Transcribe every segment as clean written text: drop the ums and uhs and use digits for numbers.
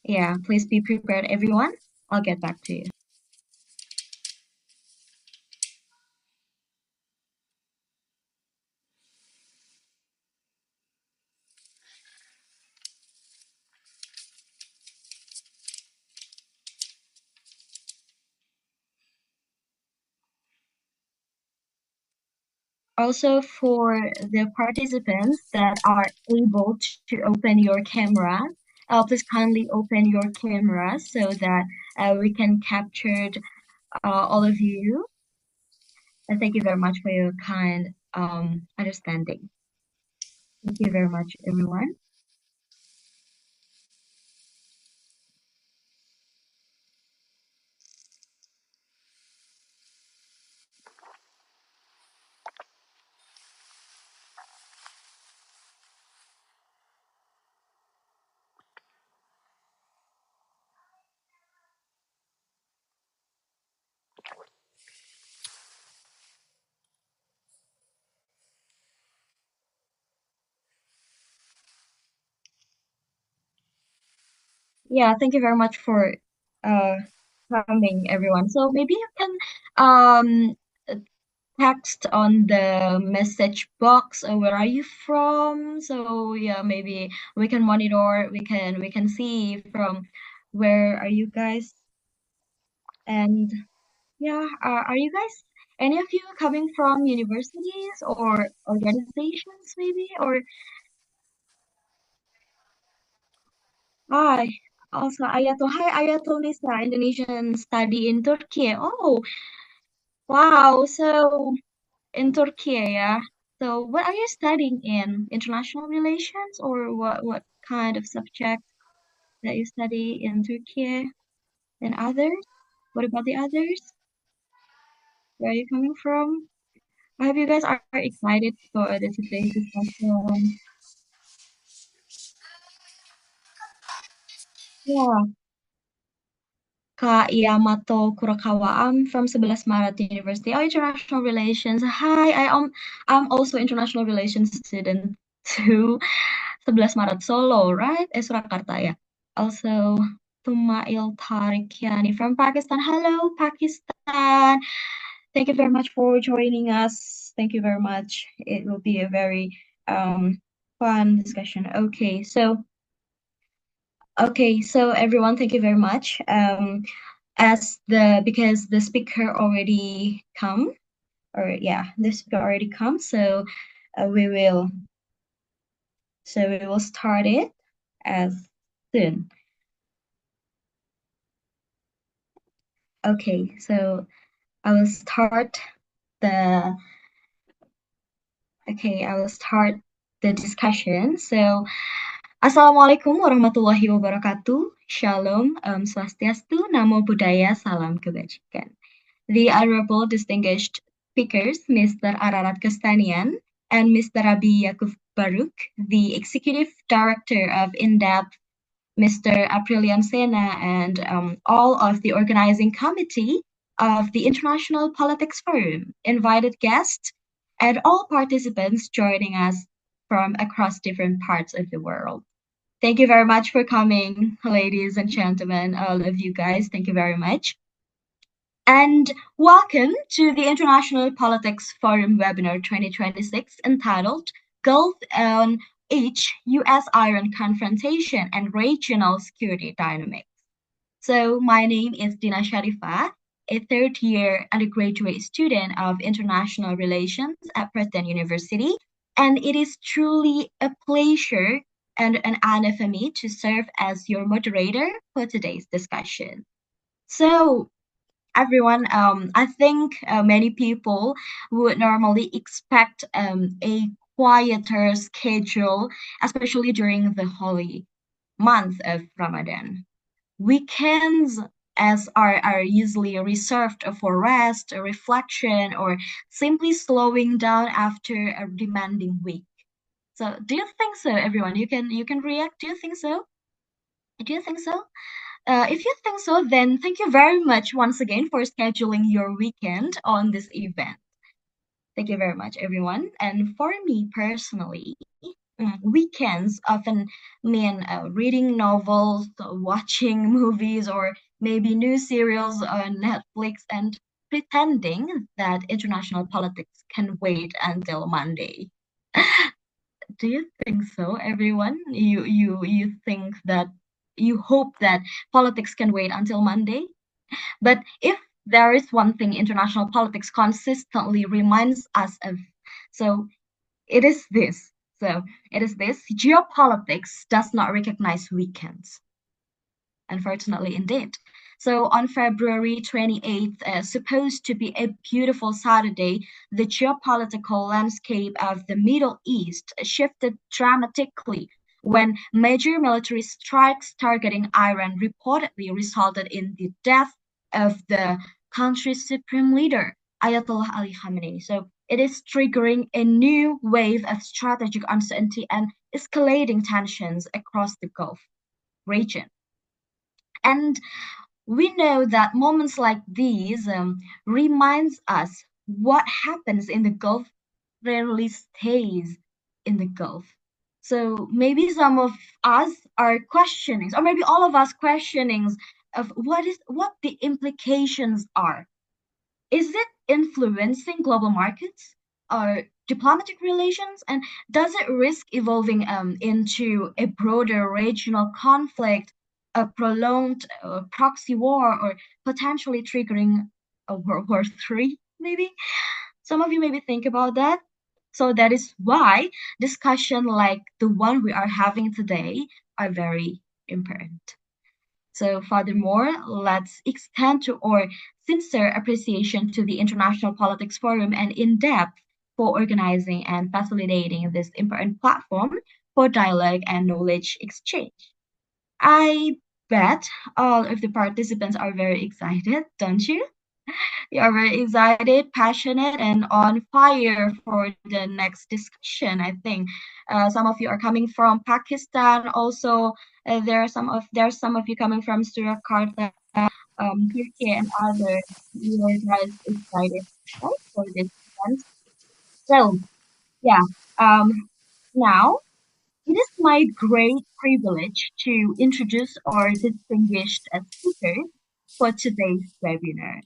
Yeah, please be prepared, everyone. I'll get back to you. Also, for the participants that are able to open your camera, please kindly open your camera so that we can capture all of you. And thank you very much for your kind understanding. Thank you very much, everyone. Yeah, thank you very much for uh, coming, everyone. So maybe you can um, text on the message box where are you from, so yeah, maybe we can monitor, we can see from where are you guys. And yeah, are you guys, any of you, coming from universities or organizations maybe, or hi, also Ayatul, hi Ayatul Nisa, Indonesian study in Turkey. Oh wow, so in Turkey, yeah. So what are you studying in? International relations, or what kind of subject that you study in Turkey and others? What about the others? Where are you coming from? I hope you guys are excited for the today's discussion. Yeah, Kak Yamato Kurakawa. I'm from 11 Maret University. Oh, International Relations. Hi, I'm also International Relations student too. 11 Maret Solo, right? Surakarta, ya. Also, Tumail Tarikiani from Pakistan. Hello, Pakistan. Thank you very much for joining us. Thank you very much. It will be a very fun discussion. Okay, so everyone, thank you very much. Because the speaker already come, or yeah, the speaker already come, so we will start it as soon. Okay, so I will start the I will start the discussion. So, Assalamualaikum warahmatullahi wabarakatuh. Shalom, Swastiastu, Namo Buddhaya, Salam Kebajikan. The honorable distinguished speakers, Mr. Ararat Kostanian and Mr. Rabbi Yaakov Baruch, the Executive Director of INDEPTH, Mr. Aprilian Cena, and all of the organizing committee of the International Politics Forum, invited guests, and all participants joining us from across different parts of the world. Thank you very much for coming, ladies and gentlemen, all of you guys. Thank you very much. And welcome to the International Politics Forum webinar 2026 entitled Gulf on H US-Iran Confrontation and Regional Security Dynamics. So my name is Dyna Syarifa, a third-year undergraduate student of International Relations at Princeton University, and it is truly a pleasure and an honor for me to serve as your moderator for today's discussion. So everyone, I think many people would normally expect a quieter schedule, especially during the holy month of Ramadan. Weekends as are usually reserved for rest, reflection, or simply slowing down after a demanding week. So, do you think so, everyone? You can react. Do you think so? Do you think so? If you think so, then thank you very much once again for scheduling your weekend on this event. Thank you very much, everyone. And for me personally, weekends often mean reading novels, watching movies, or maybe new serials on Netflix, and pretending that international politics can wait until Monday. Do you think so, everyone? You think that you hope that politics can wait until Monday? But if there is one thing international politics consistently reminds us of, so it is this. So it is this. Geopolitics does not recognize weekends, unfortunately, indeed. So on February 28th, supposed to be a beautiful Saturday, the geopolitical landscape of the Middle East shifted dramatically when major military strikes targeting Iran reportedly resulted in the death of the country's supreme leader, Ayatollah Ali Khamenei. So it is triggering a new wave of strategic uncertainty and escalating tensions across the Gulf region. And we know that moments like these reminds us what happens in the Gulf rarely stays in the Gulf. So maybe some of us are questioning, or maybe all of us questioning of what the implications are. Is it influencing global markets or diplomatic relations? And does it risk evolving into a broader regional conflict, a prolonged proxy war, or potentially triggering a World War III, maybe? Some of you maybe think about that. So that is why discussion like the one we are having today are very important. So furthermore, let's extend to our sincere appreciation to the International Politics Forum and INDEPTH for organizing and facilitating this important platform for dialogue and knowledge exchange. I bet all of the participants are very excited, don't you? You are very excited, passionate, and on fire for the next discussion. I think some of you are coming from Pakistan. Also, there's some of you coming from Jakarta, Turkey, and other. You are guys excited, right, for this event. So yeah, um, now it is my great privilege to introduce our distinguished speakers for today's webinar.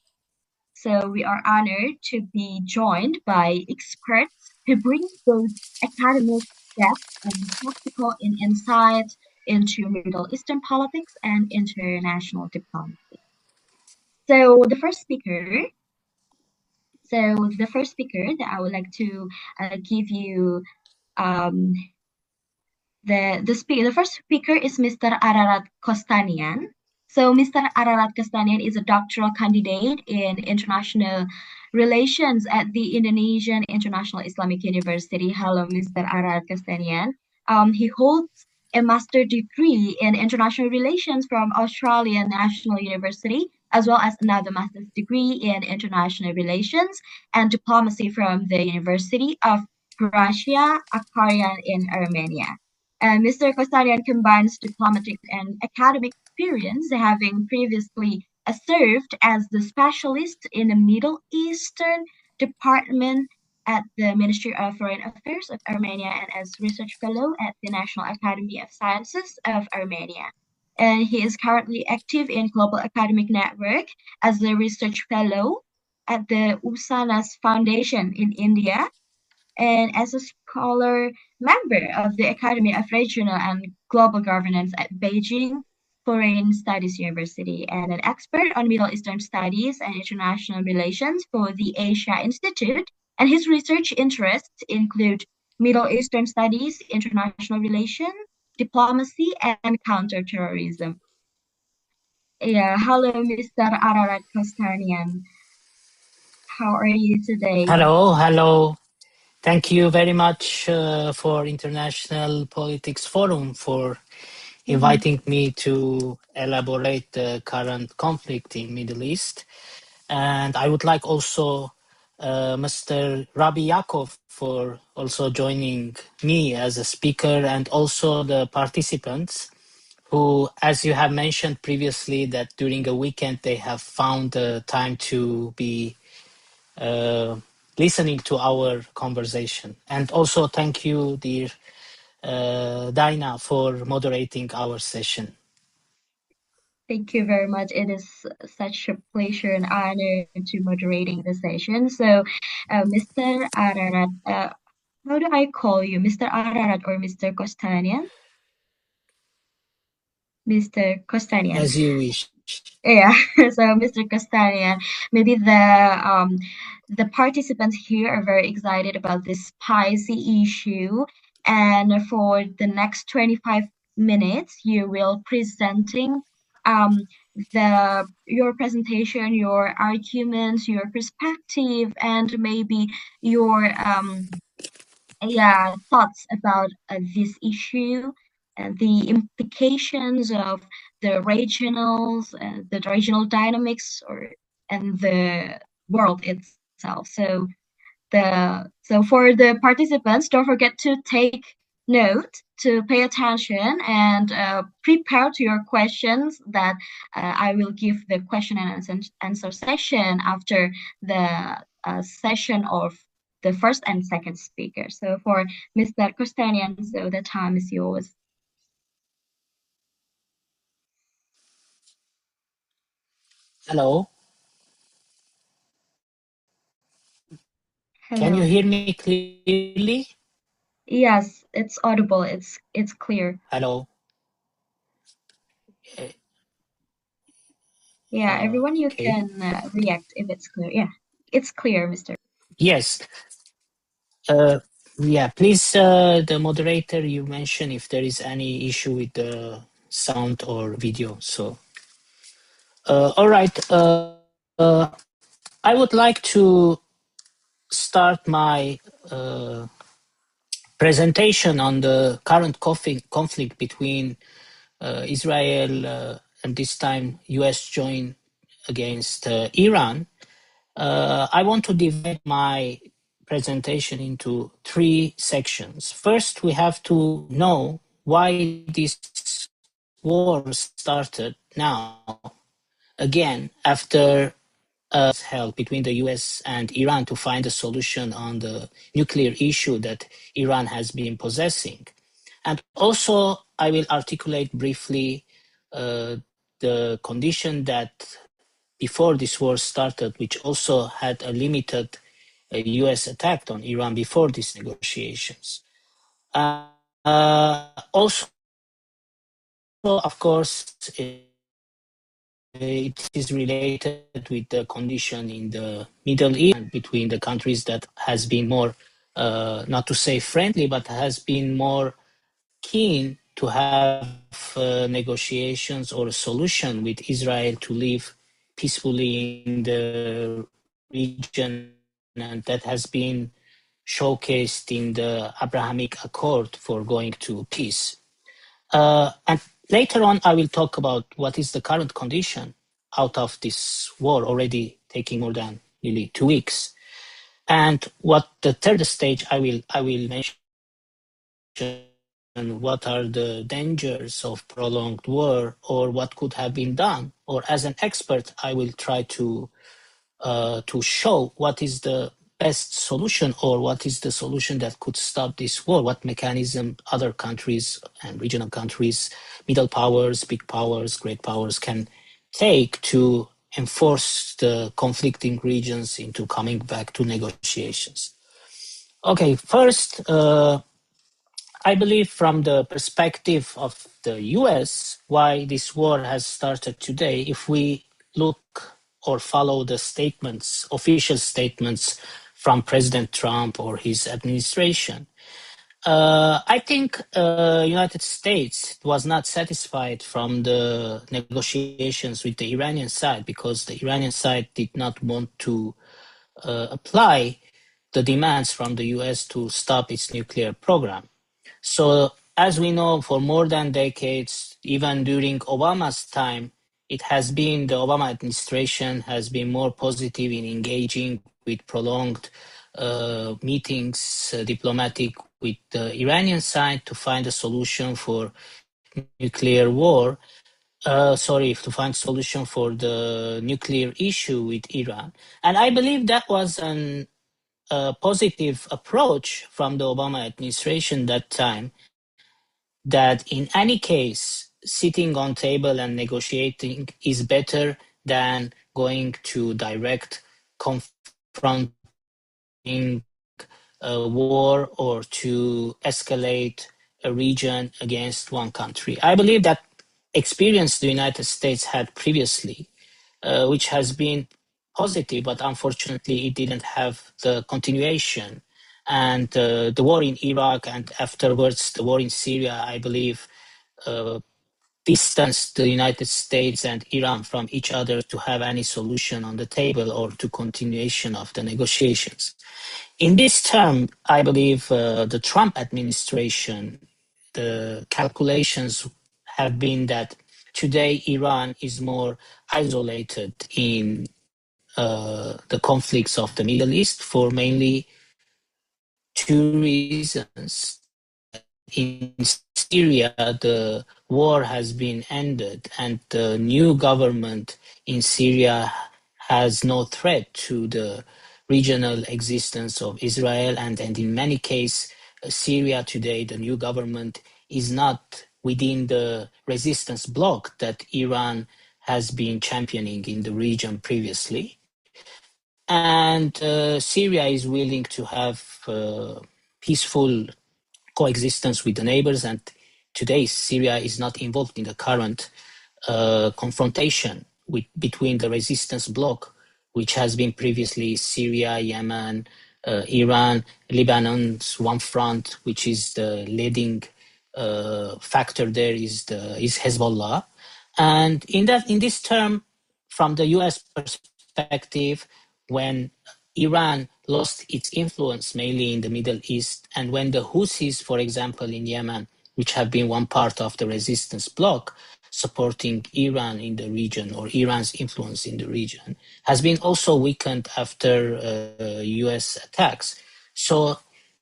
So we are honored to be joined by experts who bring both academic depth and practical insight into Middle Eastern politics and international diplomacy. So the first speaker, that I would like to give you um, the first speaker is Mr. Ararat Kostanian. So Mr. Ararat Kostanian is a doctoral candidate in international relations at the Indonesian International Islamic University. Hello, Mr. Ararat Kostanian. He holds a master degree in international relations from Australian National University, as well as another master's degree in international relations and diplomacy from the University of Croatia, Akarian in Armenia. Mr. Kostanian combines diplomatic and academic experience, having previously served as the specialist in the Middle Eastern Department at the Ministry of Foreign Affairs of Armenia and as research fellow at the National Academy of Sciences of Armenia. And he is currently active in Global Academic Network as a research fellow at the Usanas Foundation in India and as a scholar member of the Academy of Regional and Global Governance at Beijing Foreign Studies University, and an expert on Middle Eastern studies and international relations for the Asia Institute. And his research interests include Middle Eastern studies, international relations, diplomacy, and counterterrorism. Yeah, hello, Mr. Ararat Kostanian. How are you today? Hello. Thank you very much for International Politics Forum for inviting me to elaborate the current conflict in Middle East. And I would like also Mr. Rabbi Yaakov for also joining me as a speaker, and also the participants who, as you have mentioned previously, that during a weekend they have found the time to be listening to our conversation. And also thank you, dear Dyna for moderating our session. Thank you very much. It is such a pleasure and honor to moderating the session. So, Mr. Ararat, how do I call you, Mr. Ararat or Mr. Kostanian? Mr. Kostanian. As you wish. Yeah, so Mr. Kostanian, maybe the participants here are very excited about this spicy issue, and for the next 25 minutes, you will presenting um the your presentation, your arguments, your perspective, and maybe your yeah, thoughts about this issue and the implications of the regional dynamics or and the world itself. So for the participants, don't forget to take note, to pay attention, and prepare to your questions that I will give the question and answer session after the session of the first and second speaker. So for Mr. Kostanian, so the time is yours. Hello. Can you Hello. hear me clearly? Yes, it's audible. It's clear. Hello. Yeah, everyone, you Okay. can react if it's clear. Yeah, it's clear, Mr. Yes. Yeah, please, the moderator, you mentioned if there is any issue with the sound or video. So, all right. I would like to start my presentation on the current conflict between Israel and this time US joined against Iran. I want to divide my presentation into three sections. First, we have to know why this war started now, again, after held between the US and Iran to find a solution on the nuclear issue that Iran has been possessing. And also, I will articulate briefly the condition that before this war started, which also had a limited US attack on Iran before these negotiations. Also, of course, it is related with the condition in the Middle East between the countries that has been more, not to say friendly, but has been more keen to have negotiations or a solution with Israel to live peacefully in the region, and that has been showcased in the Abrahamic Accord for going to peace. And later on, I will talk about what is the current condition out of this war already taking more than nearly 2 weeks. And what the third stage I will mention what are the dangers of prolonged war or what could have been done. Or as an expert, I will try to show what is the best solution or what is the solution that could stop this war, what mechanism other countries and regional countries, middle powers, big powers, great powers can take to enforce the conflicting regions into coming back to negotiations. Okay, first, I believe from the perspective of the US, why this war has started today, if we look or follow the statements, official statements from President Trump or his administration, I think United States was not satisfied from the negotiations with the Iranian side because the Iranian side did not want to apply the demands from the US to stop its nuclear program. So as we know, for more than decades, even during Obama's time, it has been the Obama administration has been more positive in engaging with prolonged meetings, diplomatic with the Iranian side to find a solution for nuclear war. To find solution for the nuclear issue with Iran. And I believe that was a positive approach from the Obama administration that time. that in any case, sitting on table and negotiating is better than going to direct confronting a war or to escalate a region against one country. I believe that experience the United States had previously, which has been positive, but unfortunately it didn't have the continuation. And the war in Iraq and afterwards the war in Syria, I believe, distanced the United States and Iran from each other to have any solution on the table or to continuation of the negotiations. In this term, I believe the Trump administration, the calculations have been that today Iran is more isolated in the conflicts of the Middle East for mainly two reasons. In Syria, the war has been ended, and the new government in Syria has no threat to the regional existence of Israel. And in many cases, Syria today, the new government is not within the resistance bloc that Iran has been championing in the region previously. And Syria is willing to have peaceful coexistence with the neighbors. And today, Syria is not involved in the current confrontation between the resistance bloc, which has been previously Syria, Yemen, Iran, Lebanon's one front, which is the leading factor there is Hezbollah. And in this term, from the US perspective, when Iran lost its influence mainly in the Middle East, and when the Houthis, for example, in Yemen, which have been one part of the resistance bloc, supporting Iran in the region or Iran's influence in the region, has been also weakened after US attacks. So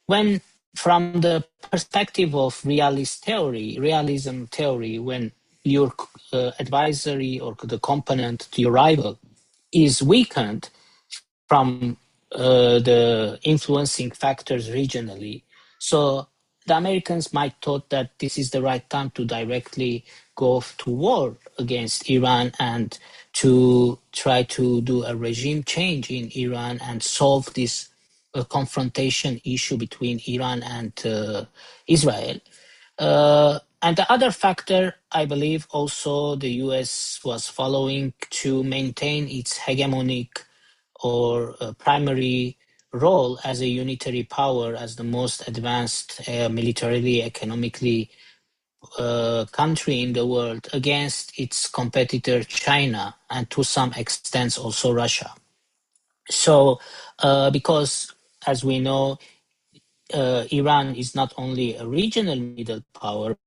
when from the perspective of realism theory, when your advisory or the component to your rival is weakened from the influencing factors regionally. So the Americans might thought that this is the right time to directly go to war against Iran and to try to do a regime change in Iran and solve this confrontation issue between Iran and Israel. And the other factor, I believe, also the US was following to maintain its hegemonic or primary role as a unitary power, as the most advanced militarily, economically country in the world against its competitor China and to some extent also Russia. So, because as we know, Iran is not only a regional middle power,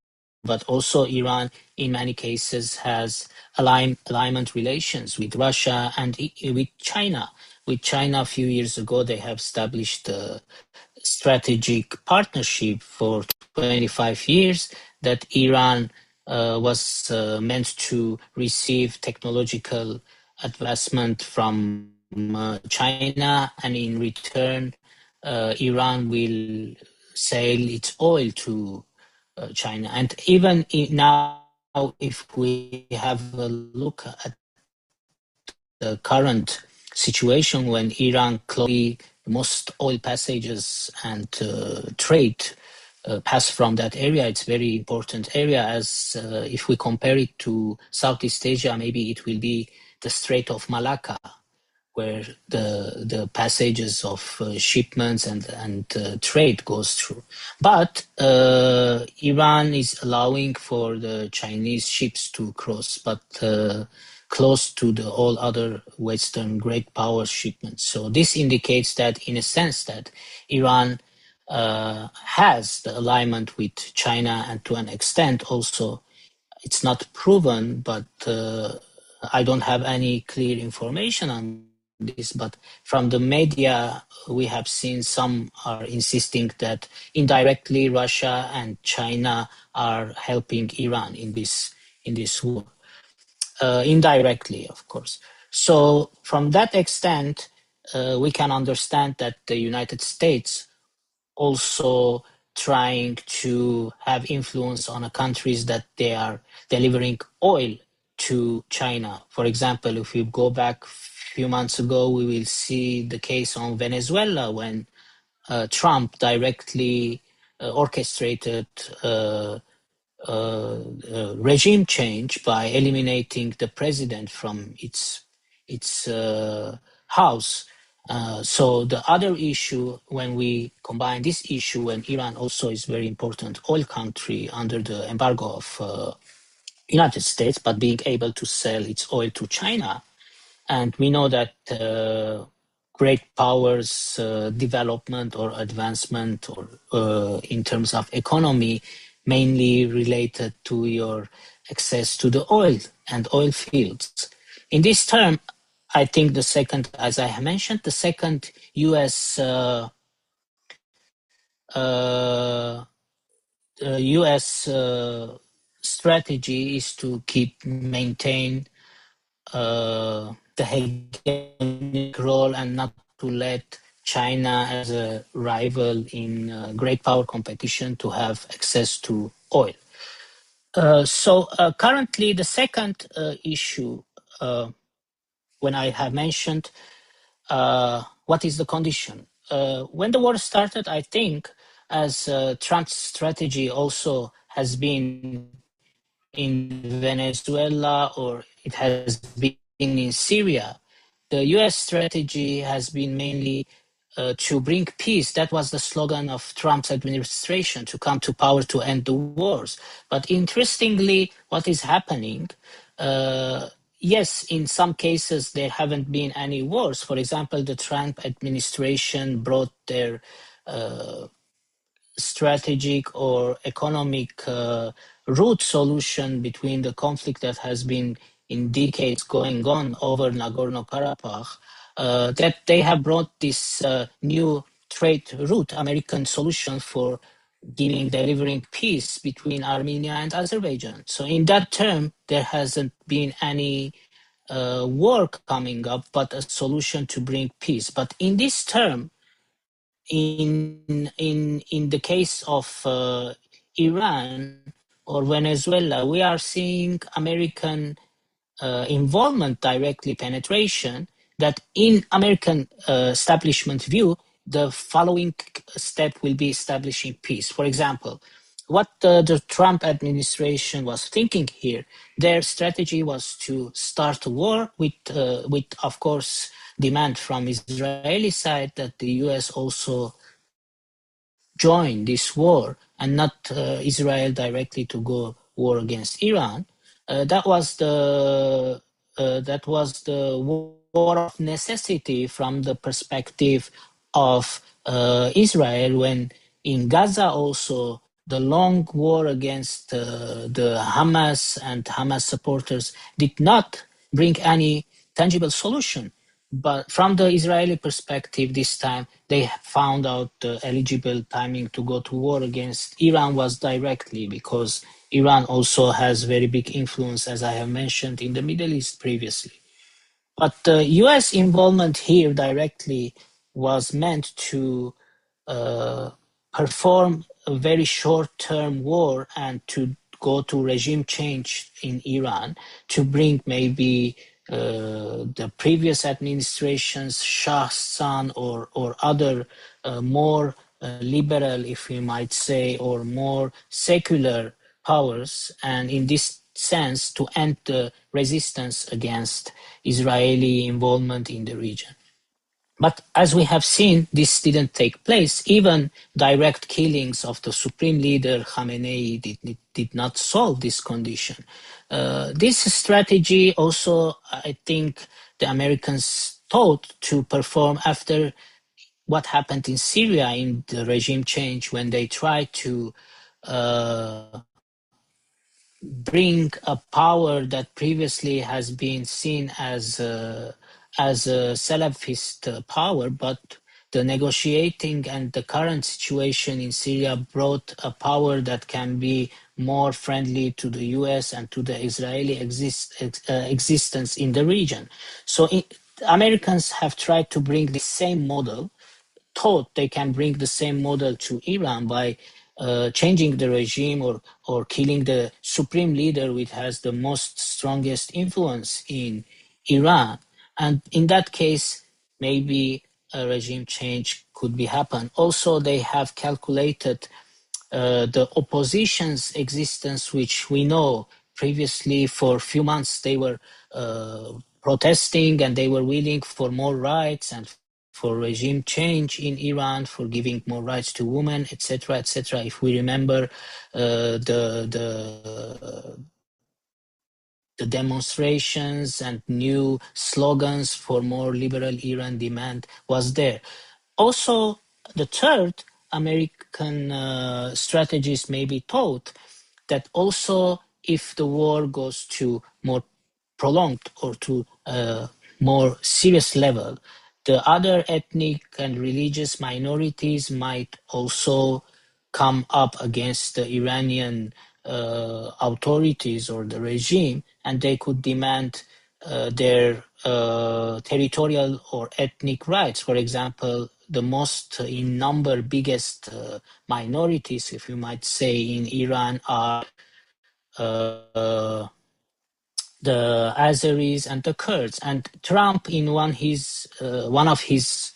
but also Iran in many cases has alignment relations with Russia and with China. With China, a few years ago, they have established a strategic partnership for 25 years that Iran was meant to receive technological advancement from China, and in return, Iran will sell its oil to China. And even now, if we have a look at the current situation when Iran closed most oil passages and trade pass from that area, it's a very important area as if we compare it to Southeast Asia, maybe it will be the Strait of Malacca, where the passages of shipments and trade goes through. But Iran is allowing for the Chinese ships to cross, but close to the all other Western great power shipments. So this indicates that, in a sense, that Iran has the alignment with China, and to an extent also, it's not proven, but I don't have any clear information on this, but from the media, we have seen some are insisting that indirectly Russia and China are helping Iran in this war, indirectly, of course. So from that extent, we can understand that the United States also trying to have influence on countries that they are delivering oil to China. For example, if you go back a few months ago, we will see the case on Venezuela when Trump directly orchestrated regime change by eliminating the president from its house. So the other issue, when we combine this issue, when Iran also is very important oil country under the embargo of United States, but being able to sell its oil to China, and we know that great powers development or advancement or in terms of economy mainly related to your access to the oil and oil fields. In this term, I think the second, as I have mentioned, the second U.S. U.S. strategy is to maintain the hegemonic role and not to let China as a rival in great power competition to have access to oil. So currently the second issue, when I have mentioned what is the condition. When the war started, I think, as Trump's strategy also has been in Venezuela or it has been in Syria, the US strategy has been mainly to bring peace. That was the slogan of Trump's administration, to come to power to end the wars. But interestingly, what is happening, yes, in some cases there haven't been any wars. For example, the Trump administration brought their strategic or economic root solution between the conflict that has been in decades going on over Nagorno-Karabakh, that they have brought this new trade route, American solution for delivering peace between Armenia and Azerbaijan. So in that term, there hasn't been any war coming up, but a solution to bring peace. But in this term, in the case of Iran or Venezuela, we are seeing American involvement, directly penetration, that in American establishment view, the following step will be establishing peace. For example, what the Trump administration was thinking here, their strategy was to start a war with of course, demand from Israeli side that the US also join this war and not Israel directly to go war against Iran. That was the war of necessity from the perspective of Israel, when in Gaza also the long war against the Hamas and Hamas supporters did not bring any tangible solution. But from the Israeli perspective, this time they found out the eligible timing to go to war against Iran was directly, because Iran also has very big influence, as I have mentioned, in the Middle East previously. But the US involvement here directly was meant to perform a very short-term war and to go to regime change in Iran, to bring maybe the previous administration's Shah's son or other more liberal, if we might say, or more secular powers, and in this sense to end the resistance against Israeli involvement in the region. But as we have seen, this didn't take place. Even direct killings of the supreme leader Khamenei did not solve this condition. This strategy also, I think, the Americans thought to perform after what happened in Syria in the regime change, when they tried to bring a power that previously has been seen as a Salafist power, but the negotiating and the current situation in Syria brought a power that can be more friendly to the US and to the Israeli existence in the region. So Americans have tried to bring the same model, thought they can bring the same model to Iran by changing the regime or killing the supreme leader, which has the most strongest influence in Iran. And in that case, maybe a regime change could be happen. Also, they have calculated the opposition's existence, which we know previously for a few months they were protesting and they were willing for more rights and for regime change in Iran, for giving more rights to women, etc., etc. If we remember the demonstrations and new slogans for more liberal Iran demand was there. Also, the third American strategist may be taught that also if the war goes to more prolonged or to a more serious level, the other ethnic and religious minorities might also come up against the Iranian authorities or the regime, and they could demand their territorial or ethnic rights. For example, the most in number biggest minorities, if you might say, in Iran are the Azeris and the Kurds. And Trump, in one of his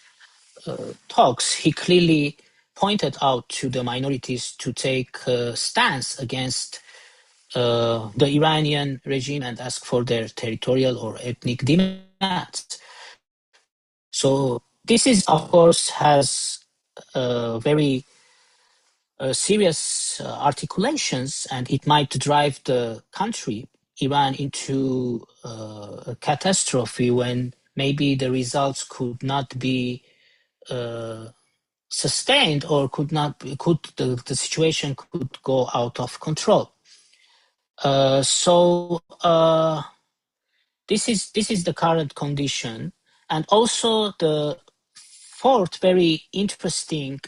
talks, he clearly pointed out to the minorities to take a stance against the Iranian regime and ask for their territorial or ethnic demands. So this is, of course, has very serious articulations, and it might drive the country, Iran, into a catastrophe when maybe the results could not be sustained or the situation could go out of control. So this is the current condition, and also the fourth very interesting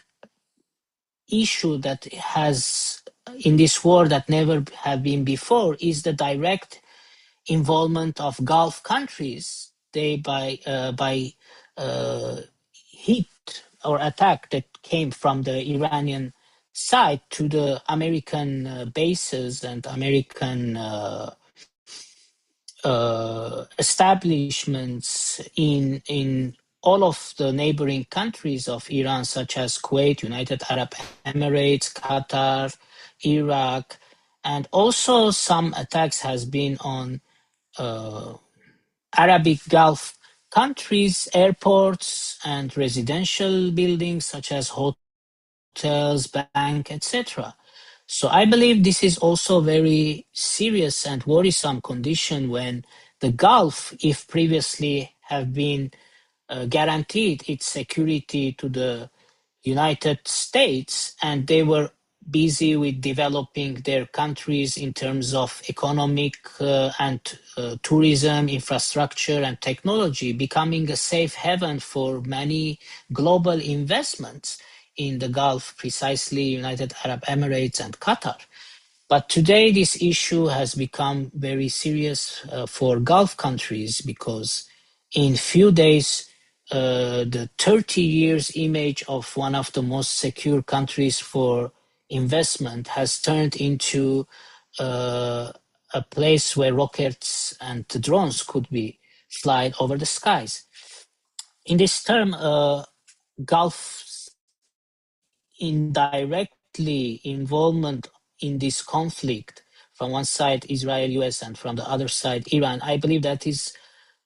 issue that has in this war that never have been before is the direct involvement of Gulf countries. They by hit or attack that came from the Iranian side to the American bases and American establishments in all of the neighboring countries of Iran, such as Kuwait, United Arab Emirates, Qatar, Iraq, and also some attacks has been on Arabic Gulf countries, airports, and residential buildings such as hotels, bank, etc. So I believe this is also very serious and worrisome condition when the Gulf, if previously have been guaranteed its security to the United States, and they were busy with developing their countries in terms of economic and tourism, infrastructure, and technology, becoming a safe haven for many global investments in the Gulf, precisely United Arab Emirates and Qatar. But today, this issue has become very serious for Gulf countries because in few days, the 30 years image of one of the most secure countries for investment has turned into a place where rockets and drones could be fly over the skies. In this term, Gulf indirectly involvement in this conflict from one side Israel, US, and from the other side Iran, I believe that is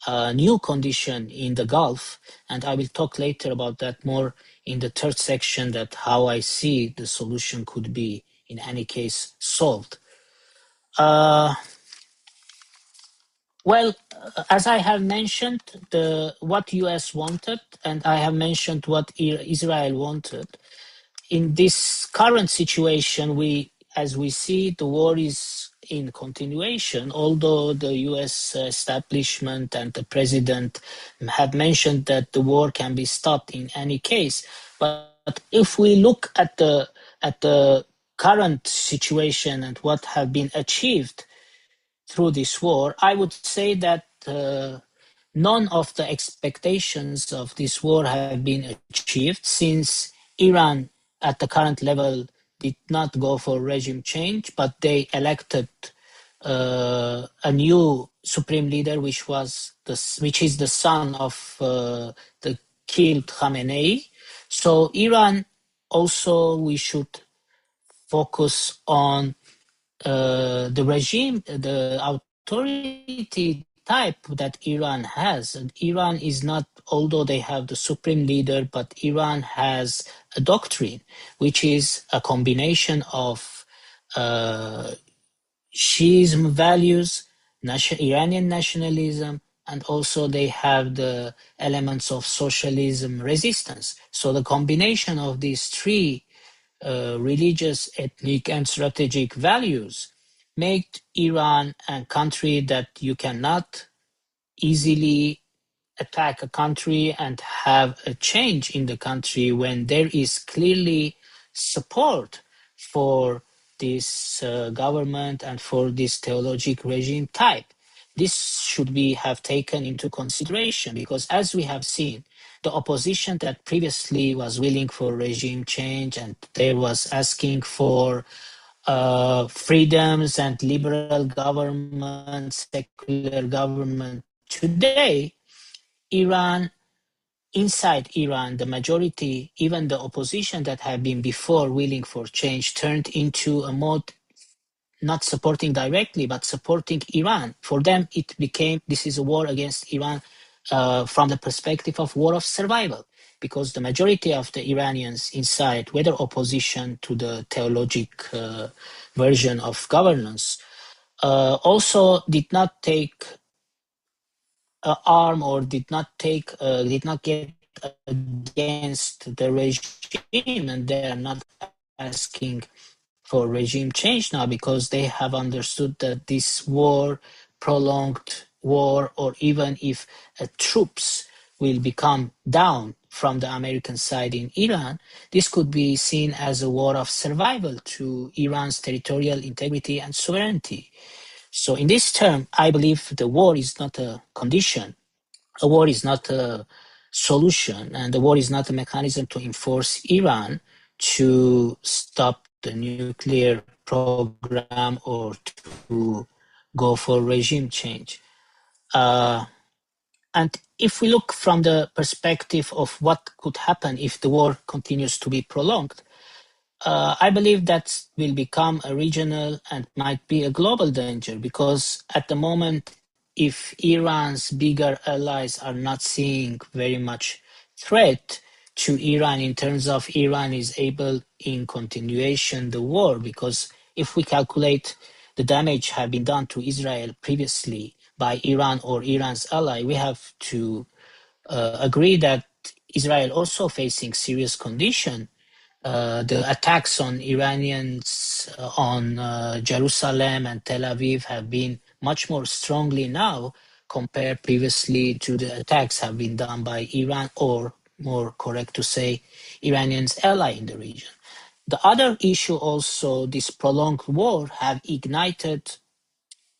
a new condition in the Gulf, and I will talk later about that more in the third section, that how I see the solution could be in any case solved. Well, as I have mentioned, what US wanted, and I have mentioned what Israel wanted. In this current situation, as we see, the war is in continuation, although the US establishment and the president have mentioned that the war can be stopped in any case. But if we look at the current situation and what have been achieved through this war, I would say that none of the expectations of this war have been achieved, since Iran at the current level did not go for regime change, but they elected a new supreme leader, which is the son of the killed Khamenei. So Iran also, we should focus on the regime, the authority type that Iran has. And Iran is not, although they have the supreme leader, but Iran has a doctrine, which is a combination of Shiism values, Iranian nationalism, and also they have the elements of socialism resistance. So the combination of these three religious, ethnic, and strategic values make Iran a country that you cannot easily attack a country and have a change in the country when there is clearly support for this government and for this theologic regime type. This should be have taken into consideration because, as we have seen, the opposition that previously was willing for regime change and they was asking for freedoms and liberal government, secular government. Today, Iran, inside Iran, the majority, even the opposition that had been before willing for change, turned into a mode not supporting directly, but supporting Iran. For them, it became, this is a war against Iran from the perspective of war of survival, because the majority of the Iranians inside, whether opposition to the theologic version of governance, also did not take arm or did not get against the regime, and they are not asking for regime change now because they have understood that this war, prolonged war, or even if troops will become down from the American side in Iran, this could be seen as a war of survival to Iran's territorial integrity and sovereignty. So in this term, I believe the war is not a condition. A war is not a solution, and the war is not a mechanism to enforce Iran to stop the nuclear program or to go for regime change. And if we look from the perspective of what could happen if the war continues to be prolonged, I believe that will become a regional and might be a global danger because at the moment, if Iran's bigger allies are not seeing very much threat to Iran in terms of Iran is able in continuation the war, because if we calculate the damage have been done to Israel previously by Iran or Iran's ally, we have to agree that Israel also facing serious condition. The attacks on Iranians on Jerusalem and Tel Aviv have been much more strongly now compared previously to the attacks have been done by Iran, or more correct to say, Iranians ally in the region. The other issue also, this prolonged war have ignited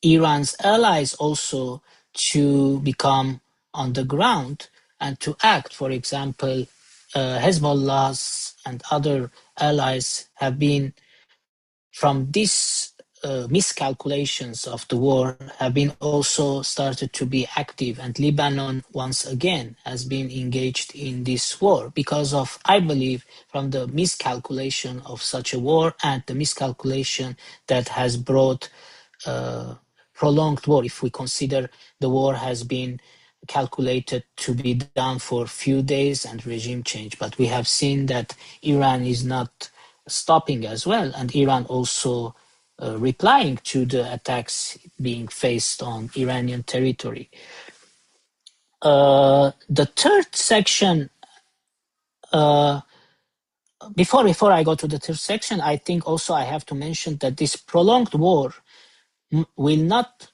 Iran's allies also to become on the ground and to act. For example, Hezbollah's and other allies have been, from these miscalculations of the war, have been also started to be active, and Lebanon once again has been engaged in this war because of, I believe, from the miscalculation of such a war and the miscalculation that has brought prolonged war. If we consider the war has been calculated to be done for a few days and regime change, but we have seen that Iran is not stopping as well, and Iran also replying to the attacks being faced on Iranian territory. The third section, before I go to the third section, I think also I have to mention that this prolonged war will not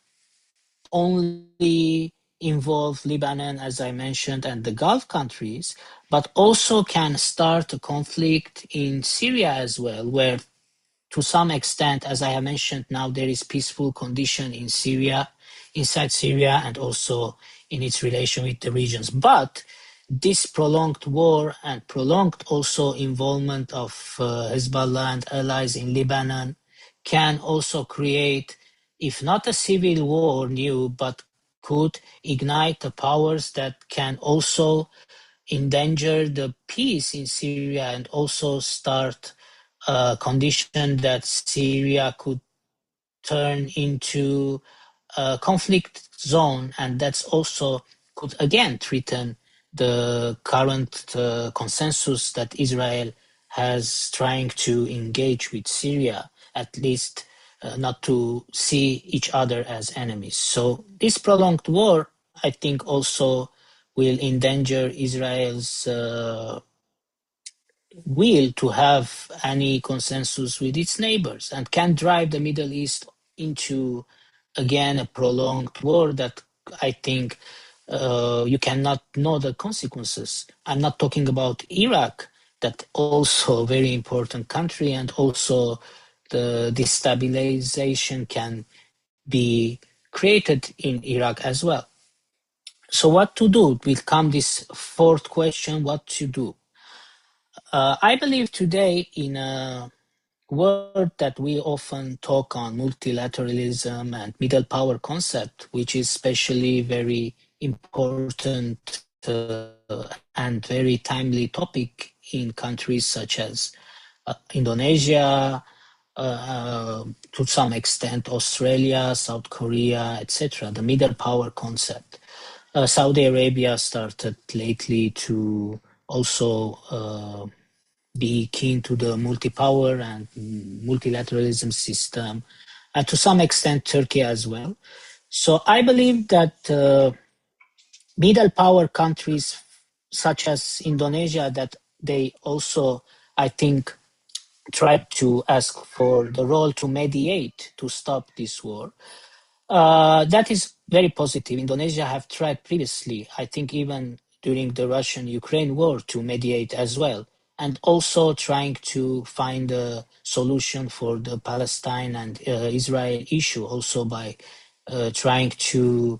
only involve Lebanon, as I mentioned, and the Gulf countries, but also can start a conflict in Syria as well, where to some extent, as I have mentioned, now there is peaceful condition in Syria, inside Syria, and also in its relation with the regions. But this prolonged war and prolonged also involvement of Hezbollah and allies in Lebanon can also create, if not a civil war new, but could ignite the powers that can also endanger the peace in Syria and also start a condition that Syria could turn into a conflict zone, and that's also could again threaten the current consensus that Israel has trying to engage with Syria, at least not to see each other as enemies. So this prolonged war, I think, also will endanger Israel's will to have any consensus with its neighbors and can drive the Middle East into, again, a prolonged war that I think you cannot know the consequences. I'm not talking about Iraq, that also a very important country, and also the destabilization can be created in Iraq as well. So what to do? Will come this fourth question, what to do? I believe today in a word that we often talk on, multilateralism and middle power concept, which is especially very important and very timely topic in countries such as Indonesia, to some extent Australia, South Korea, etc. The middle power concept. Saudi Arabia started lately to also be keen to the multi-power and multilateralism system, and to some extent Turkey as well. So I believe that middle power countries such as Indonesia, that they also, I think, tried to ask for the role to mediate to stop this war. That is very positive. Indonesia have tried previously, I think even during the Russian-Ukraine war, to mediate as well, and also trying to find a solution for the Palestine and Israel issue, also by trying to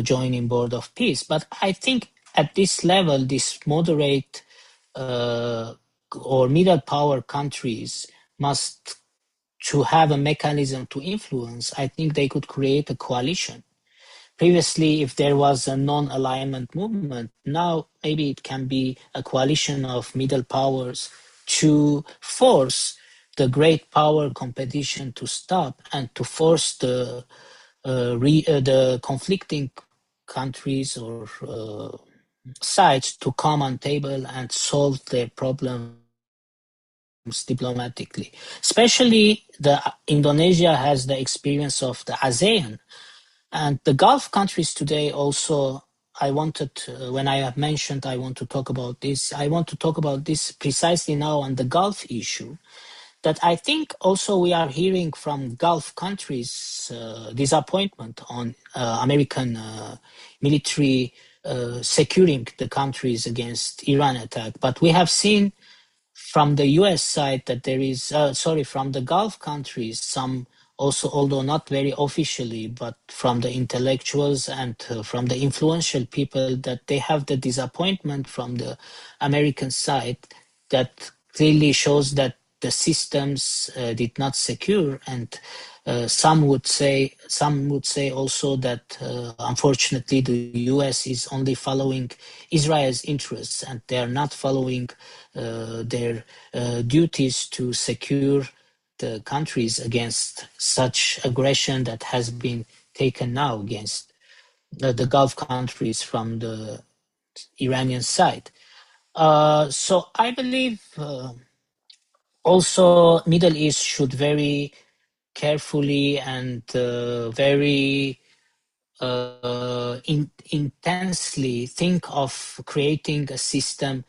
join in board of peace. But I think at this level, this moderate or middle power countries must to have a mechanism to influence. I think they could create a coalition. Previously, if there was a non-alignment movement, now maybe it can be a coalition of middle powers to force the great power competition to stop and to force the conflicting countries or sides to come on table and solve their problems diplomatically. Especially Indonesia has the experience of the ASEAN, and the Gulf countries today also. I wanted, when I have mentioned I want to talk about this, I want to talk about this precisely now on the Gulf issue, that I think also we are hearing from Gulf countries disappointment on American military securing the countries against Iran attack. But we have seen from the US side that there is, from the Gulf countries, some also, although not very officially, but from the intellectuals and from the influential people, that they have the disappointment from the American side that clearly shows that the systems did not secure, and some would say also that unfortunately the US is only following Israel's interests and they are not following their duties to secure the countries against such aggression that has been taken now against the Gulf countries from the Iranian side. So I believe also Middle East should very carefully and very intensely think of creating a system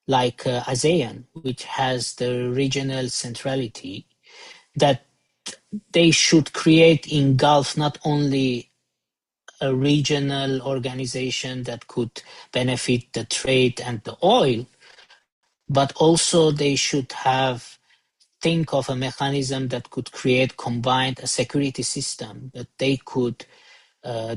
like ASEAN, which has the regional centrality, that they should create in Gulf not only a regional organization that could benefit the trade and the oil, but also they should have think of a mechanism that could create combined a security system that they could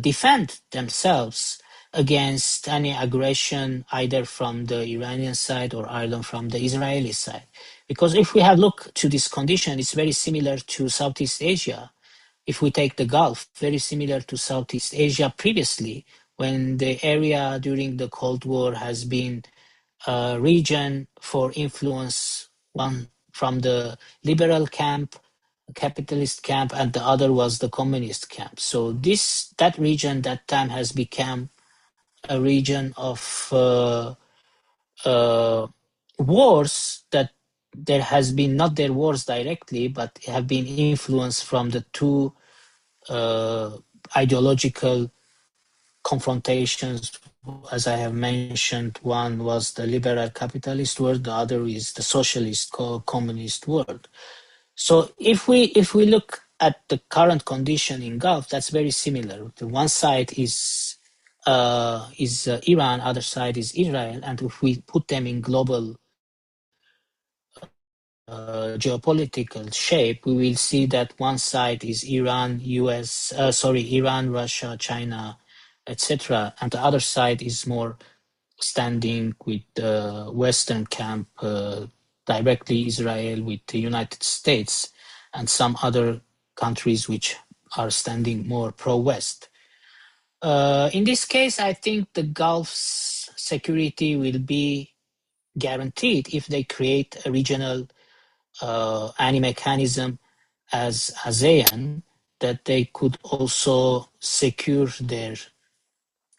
defend themselves against any aggression either from the Iranian side or either from the Israeli side. Because if we have looked to this condition, it's very similar to Southeast Asia. If we take the Gulf, very similar to Southeast Asia previously, when the area during the Cold War has been a region for influence, one from the liberal camp, capitalist camp, and the other was the communist camp. So that region that time has become a region of wars that there has been not their wars directly, but have been influenced from the two ideological confrontations. As I have mentioned, one was the liberal capitalist world, the other is the socialist communist world. So if we look at the current condition in Gulf, that's very similar. The one side is Iran, other side is Israel, and if we put them in global geopolitical shape, we will see that one side is Iran, Iran, Russia, China, etc., and the other side is more standing with the Western camp, directly Israel with the United States and some other countries which are standing more pro-West. In this case, I think the Gulf's security will be guaranteed if they create a regional any mechanism as ASEAN, that they could also secure their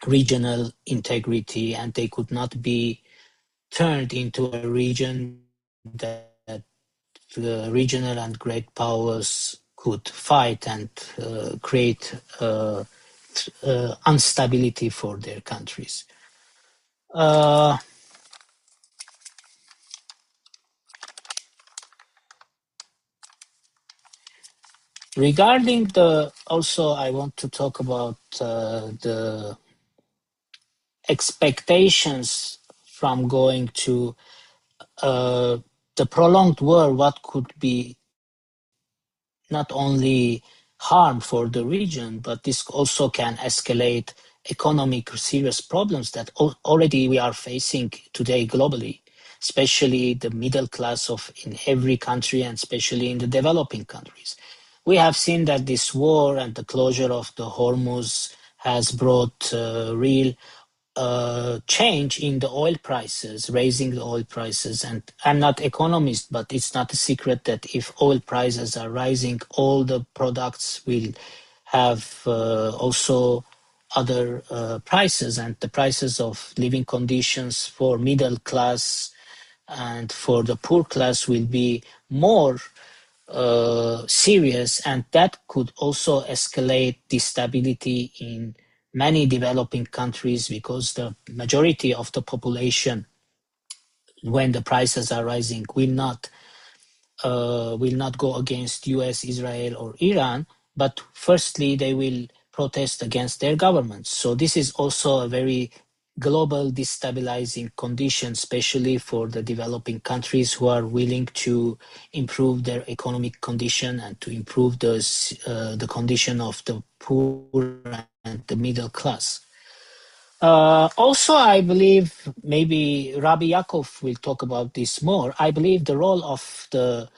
regional integrity and they could not be turned into a region that the regional and great powers could fight and create instability for their countries. Regarding also I want to talk about the expectations from going to the prolonged war, what could be not only harm for the region, but this also can escalate economic serious problems that already we are facing today globally, especially the middle class in every country and especially in the developing countries. We have seen that this war and the closure of the Hormuz has brought real change in the oil prices, raising the oil prices. And I'm not economist, but it's not a secret that if oil prices are rising, all the products will have also other prices, and the prices of living conditions for middle class and for the poor class will be more serious, and that could also escalate the stability in many developing countries, because the majority of the population, when the prices are rising, will not go against US, Israel, or Iran, but firstly they will protest against their governments. So this is also a very global destabilizing condition, especially for the developing countries who are willing to improve their economic condition and to improve the condition of the poor and the middle class. Also, I believe maybe Rabbi Yaakov will talk about this more. I believe the role of the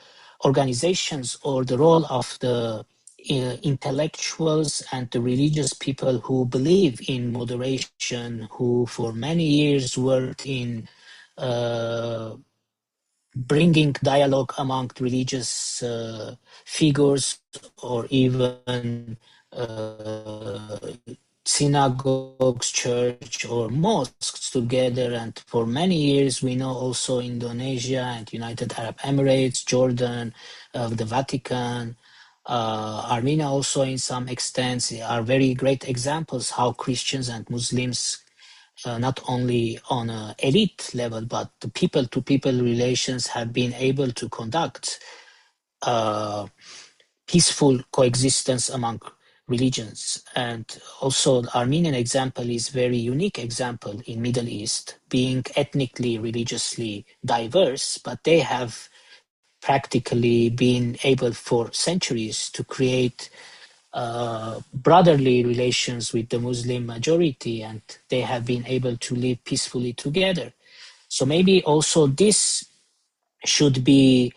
organizations or the role of the intellectuals and the religious people who believe in moderation, who for many years worked in bringing dialogue among religious figures, or even synagogues, church, or mosques together. And for many years, we know also Indonesia and United Arab Emirates, Jordan, the Vatican, Armenia also in some extent are very great examples how Christians and Muslims, not only on an elite level, but the people-to-people relations have been able to conduct peaceful coexistence among religions. And also the Armenian example is very unique example in Middle East, being ethnically, religiously diverse, but they have practically been able for centuries to create brotherly relations with the Muslim majority, and they have been able to live peacefully together. So maybe also this should be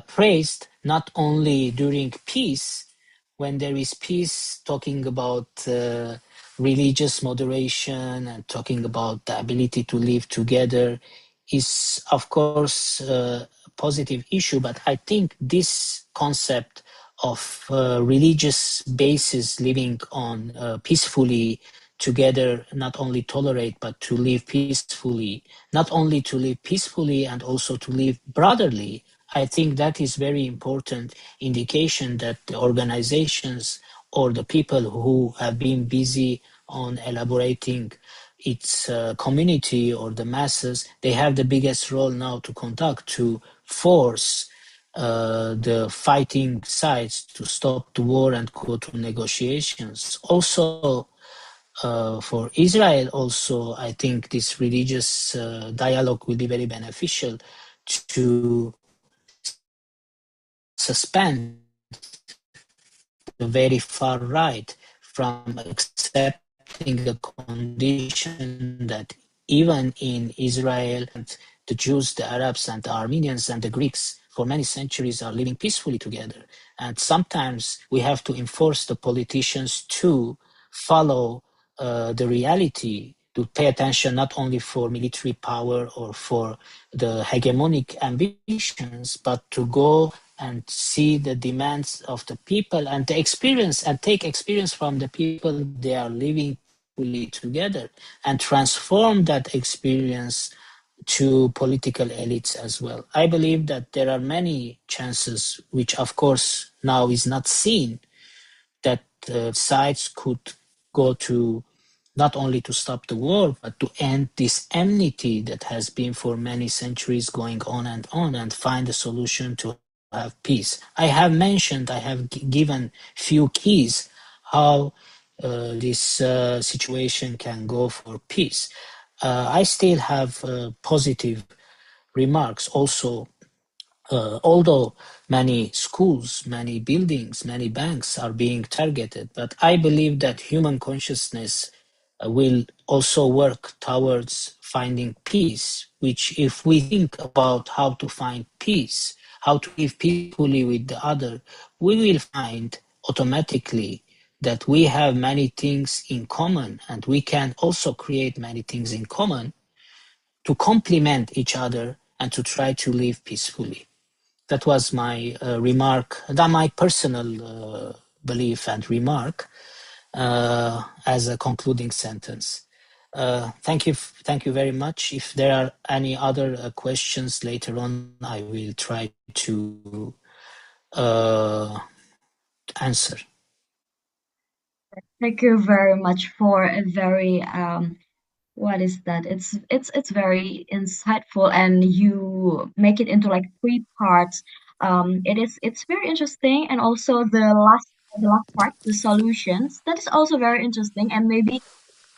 praised not only during peace, when there is peace, talking about religious moderation and talking about the ability to live together is, of course, a positive issue. But I think this concept of religious basis living on peacefully together, not only tolerate, but to live peacefully, not only to live peacefully and also to live brotherly. I think that is very important indication that the organizations or the people who have been busy on elaborating its community or the masses, they have the biggest role now to conduct, to force the fighting sides to stop the war and go to negotiations. Also, for Israel, also, I think this religious dialogue will be very beneficial to suspend the very far right from accepting the condition that even in Israel, and the Jews, the Arabs, and the Armenians and the Greeks for many centuries are living peacefully together. And sometimes we have to enforce the politicians to follow the reality, to pay attention not only for military power or for the hegemonic ambitions, but to go and see the demands of the people and the experience and take experience from the people they are living fully together and transform that experience to political elites as well. I believe that there are many chances, which of course now is not seen, that sides could go to not only to stop the war, but to end this enmity that has been for many centuries going on, and find a solution to have peace. I have mentioned, I have given few keys how this situation can go for peace. I still have positive remarks also, although many schools, many buildings, many banks are being targeted, but I believe that human consciousness will also work towards finding peace, which if we think about how to find peace, how to live peacefully with the other, we will find automatically that we have many things in common, and we can also create many things in common to complement each other and to try to live peacefully. That was my remark, that my personal belief and remark as a concluding sentence. Thank you very much. If there are any other questions later on, I will try to answer. Thank you very much for a very what is that? It's very insightful, and you make it into like three parts. It's very interesting, and also the last part, the solutions, that is also very interesting, and maybe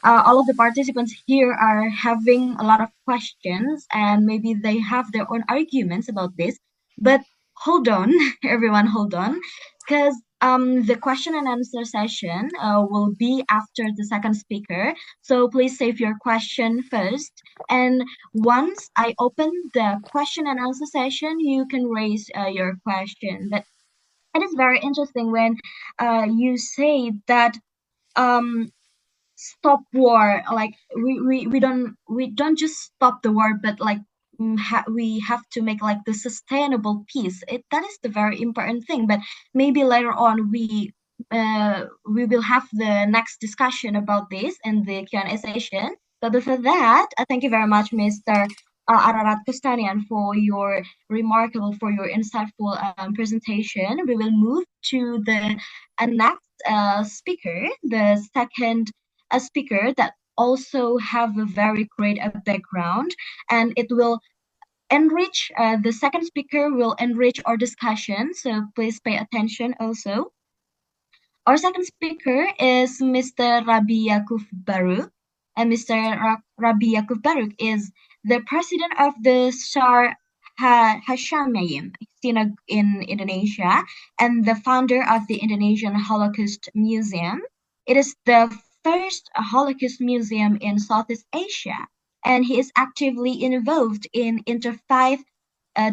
all of the participants here are having a lot of questions, and maybe they have their own arguments about this. But hold on, everyone, hold on, because the question and answer session will be after the second speaker. So please save your question first. And once I open the question and answer session, you can raise your question. But it is very interesting when you say that um stop war, like we don't just stop the war, but like we have to make like the sustainable peace. That is the very important thing. But maybe later on we will have the next discussion about this in the Q&A session. But before that, thank you very much, Mr. Ararat Kostanian, for your insightful presentation. We will move to the next speaker, the second a speaker that also have a very great background, and it will enrich the second speaker will enrich our discussion, so please pay attention also. Our second speaker is Mr. Rabbi Yaakov Baruch, and Mr. Rabbi Yaakov Baruch is the president of the Shaar HaShamayim. synagogue in Indonesia and the founder of the Indonesian Holocaust Museum. It is the first Holocaust museum in Southeast Asia, and he is actively involved in interfaith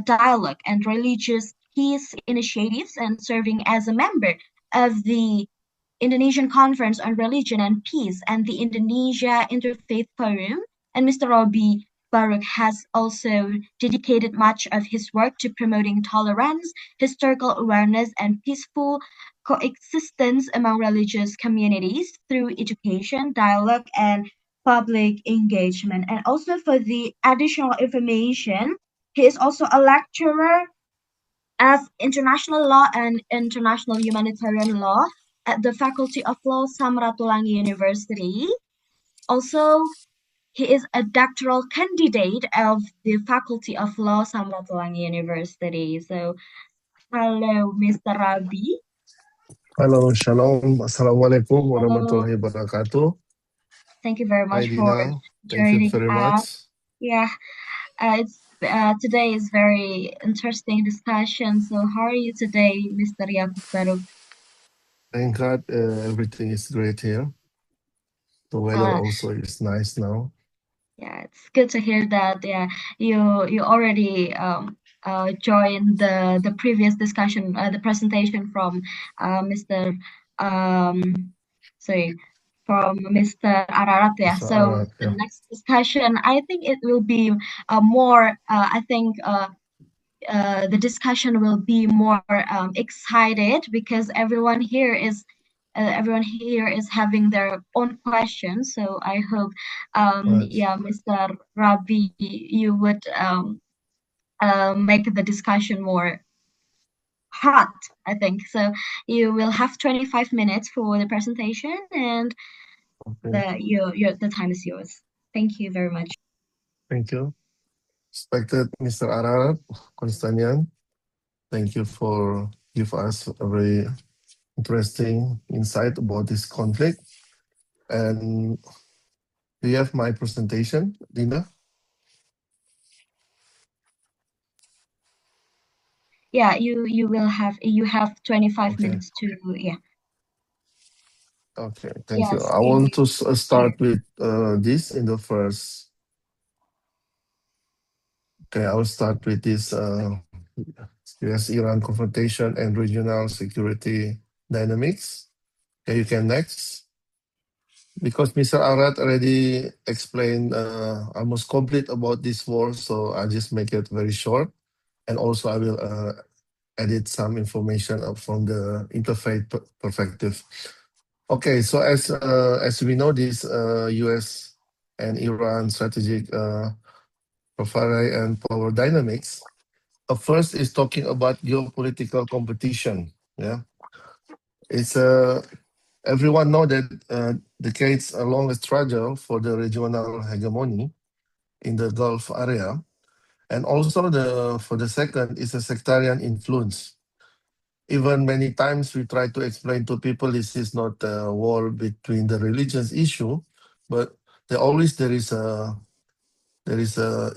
dialogue and religious peace initiatives and serving as a member of the Indonesian Conference on Religion and Peace and the Indonesia Interfaith Forum. And Mr. Rabbi Baruch has also dedicated much of his work to promoting tolerance, historical awareness, and peaceful coexistence among religious communities through education, dialogue, and public engagement. And also for the additional information, he is also a lecturer as international law and international humanitarian law at the Faculty of Law, Samratulangi University. Also, he is a doctoral candidate of the Faculty of Law, Samratulangi University. So, hello, Mr. Rabbi. Halo, Shalom. Assalamualaikum Hello. warahmatullahi wabarakatuh. Thank you very Hi, much for Dina. Thank you joining very us. much. Yeah, it's today is very interesting discussion. So, how are you today, Mr. Yaakov Baruch? Thank God everything is great here. The weather also is nice now. Yeah, it's good to hear that. Yeah, you already joined the previous discussion, the presentation from Mr. Sorry, from Mr. Ararat. Yeah. Mr. So Ararat, the yeah. next discussion, I think it will be more. I think the discussion will be more excited because everyone here is having their own questions. So I hope, Right. yeah, Mr. Rabbi, you would make the discussion more hot, I think. So you will have 25 minutes for the presentation, and Okay. the time is yours. Thank you very much. Thank you. Respected Mr. Ararat, Kostanian, thank you for give us a very interesting insight about this conflict. And do you have my presentation, Dina? Yeah, you have 25 Okay. minutes to, yeah. Okay, thank you. Yes, I want to start with this in the first. Okay, I will start with this US-Iran confrontation and regional security dynamics. Okay, you can next. Because Mr. Arat already explained almost complete about this war, so I just make it very short. And also I will edit some information from the interfaith perspective. Okay, so as we know, this US and Iran strategic profile and power dynamics. First is talking about geopolitical competition. Yeah, it's everyone know that decades a long struggle for the regional hegemony in the Gulf area, and also for the second is a sectarian influence. Even many times we try to explain to people this is not a war between the religions issue, but there is a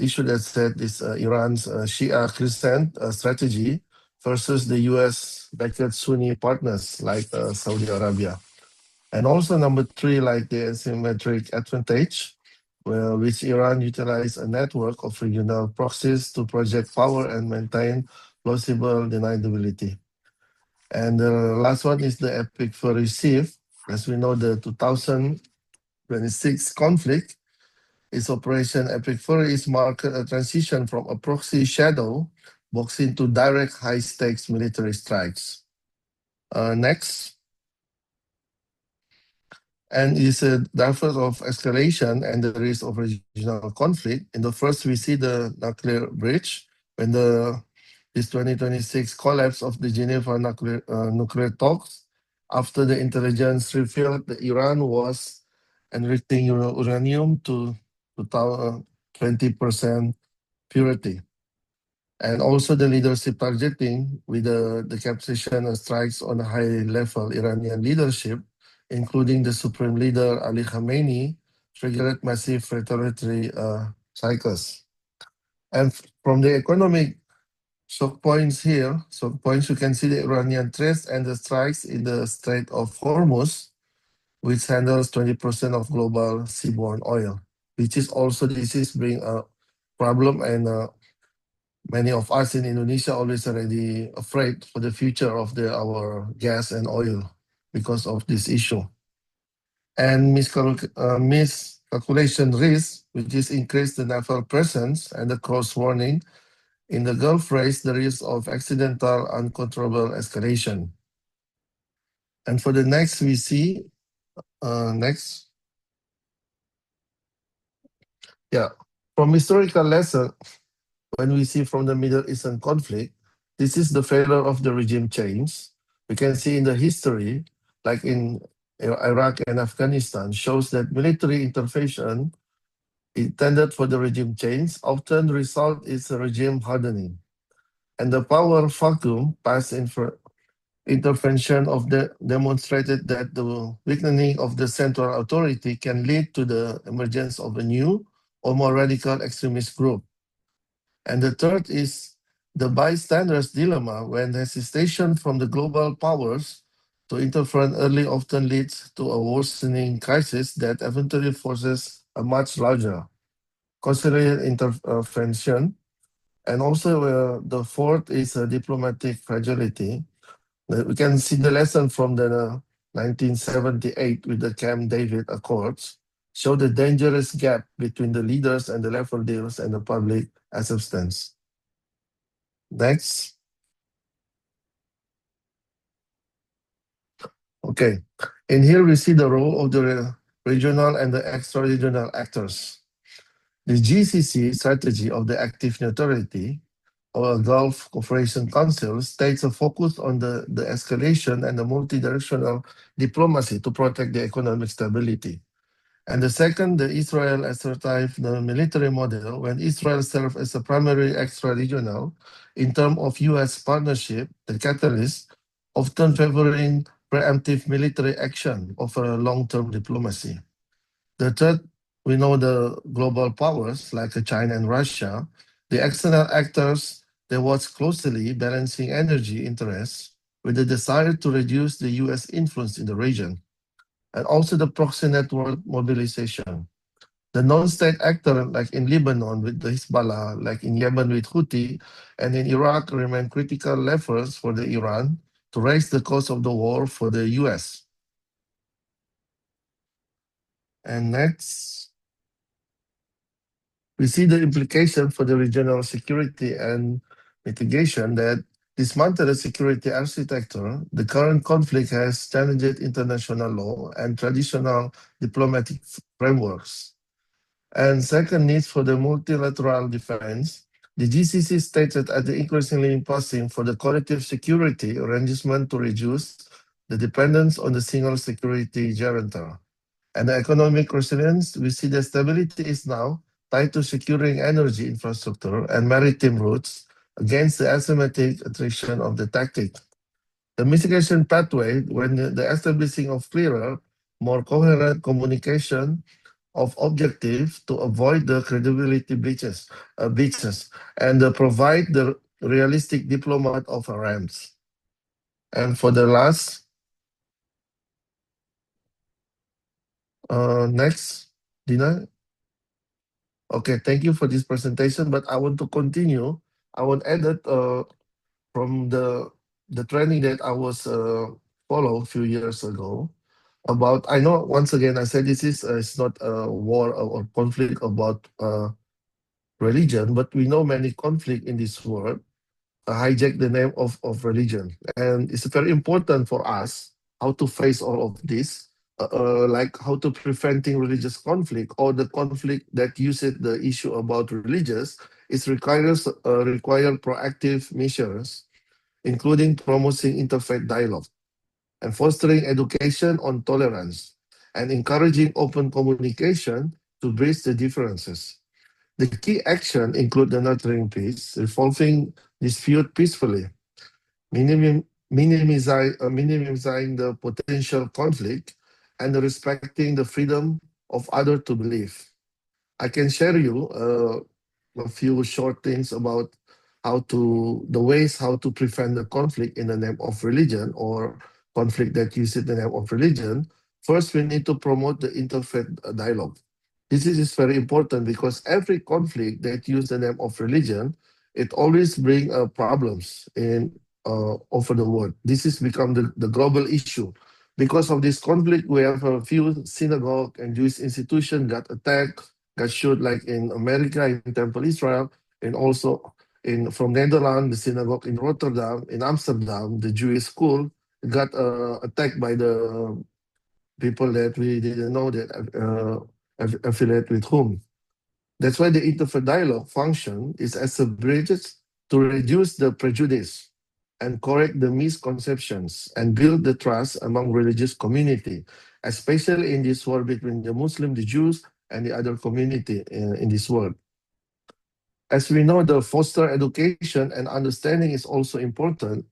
issue that said this Iran's Shia Christian strategy versus the US backed Sunni partners like Saudi Arabia. And also number three, like the asymmetric advantage, which Iran utilized a network of regional proxies to project power and maintain plausible deniability. And the last one is the epic for receive. As we know, the 2026 conflict its Operation Epic Fury is marked a transition from a proxy shadow boxing to direct high-stakes military strikes. Next. And is a diverse of escalation and the risk of regional conflict. In the first, we see the nuclear bridge when this 2026 collapse of the Geneva nuclear talks after the intelligence revealed that Iran was enriching uranium to 20% purity. And also the leadership targeting with the decapitations and strikes on a high-level Iranian leadership, including the Supreme Leader Ali Khamenei, triggered massive retaliatory cycles. And from the economic shock points here. Shock points, you can see the Iranian threats and the strikes in the Strait of Hormuz, which handles 20% of global seaborne oil, which is also this is bring a problem, and many of us in Indonesia always already afraid for the future of our gas and oil because of this issue. And miscalculation risk, which is increase the naval presence and the cross warning in the Gulf, raise the risk of accidental uncontrollable escalation. And for the next, we see next. Yeah, from historical lesson, when we see from the Middle Eastern conflict, this is the failure of the regime change. We can see in the history, like in Iraq and Afghanistan, shows that military intervention intended for the regime change often result in a regime hardening. And the power vacuum past intervention of the demonstrated that the weakening of the central authority can lead to the emergence of a new or more radical extremist group. And the third is the bystander's dilemma, when hesitation from the global powers to intervene early often leads to a worsening crisis that eventually forces a much larger considered intervention. And also the fourth is a diplomatic fragility. We can see the lesson from the 1978 with the Camp David Accords, show the dangerous gap between the leaders and the level deals and the public acceptance. Next. Okay. In here we see the role of the regional and the extra-regional actors. The GCC strategy of the active neutrality or Gulf Cooperation Council states a focus on the escalation and the multidirectional diplomacy to protect the economic stability. And the second, the Israel assertive the military model, when Israel serves as a primary extra-regional in terms of U.S. partnership, the catalyst, often favoring preemptive military action over a long-term diplomacy. The third, we know the global powers like China and Russia, the external actors, they watch closely balancing energy interests with the desire to reduce the U.S. influence in the region, and also the proxy network mobilization. The non-state actor, like in Lebanon with the Hezbollah, like in Yemen with Houthi, and in Iraq remain critical levers for the Iran to raise the cost of the war for the U.S. And next, we see the implication for the regional security and mitigation that dismantle the security architecture. The current conflict has challenged international law and traditional diplomatic frameworks. And second, needs for the multilateral defense. The GCC stated at the increasingly imposing for the collective security arrangement to reduce the dependence on the single security guarantor. And the economic resilience, we see the stability is now tied to securing energy infrastructure and maritime routes against the asymmetric attrition of the tactic. The mitigation pathway, when the establishing of clearer, more coherent communication of objective to avoid the credibility breaches, and provide the realistic diplomat of ramps. And for the last, next, Dyna. Okay, thank you for this presentation, but I want to continue. I want to add that from the training that I was follow a few years ago about, I know once again I said this is it's not a war or conflict about religion, but we know many conflict in this world hijack the name of religion, and it's very important for us how to face all of this, like how to preventing religious conflict or the conflict that uses the issue about religious. It require proactive measures, including promoting interfaith dialogue and fostering education on tolerance and encouraging open communication to bridge the differences. The key action include the nurturing peace, resolving dispute peacefully, minimizing the potential conflict, and respecting the freedom of others to believe. I can share you a few short things about the ways how to prevent the conflict in the name of religion or conflict that uses the name of religion. First, we need to promote the interfaith dialogue. This is very important because every conflict that use the name of religion, it always bring problems in over the world. This has become the global issue. Because of this conflict, we have a few synagogue and Jewish institutions got attacked, got shot like in America, in Temple Israel, and also in from Netherlands, the synagogue in Rotterdam, in Amsterdam, the Jewish school got attacked by the people that we didn't know that affiliate with whom. That's why the interfaith dialogue function is as a bridge to reduce the prejudice and correct the misconceptions and build the trust among religious community, especially in this war between the Muslim, the Jews, and the other community in this world. As we know, the foster education and understanding is also important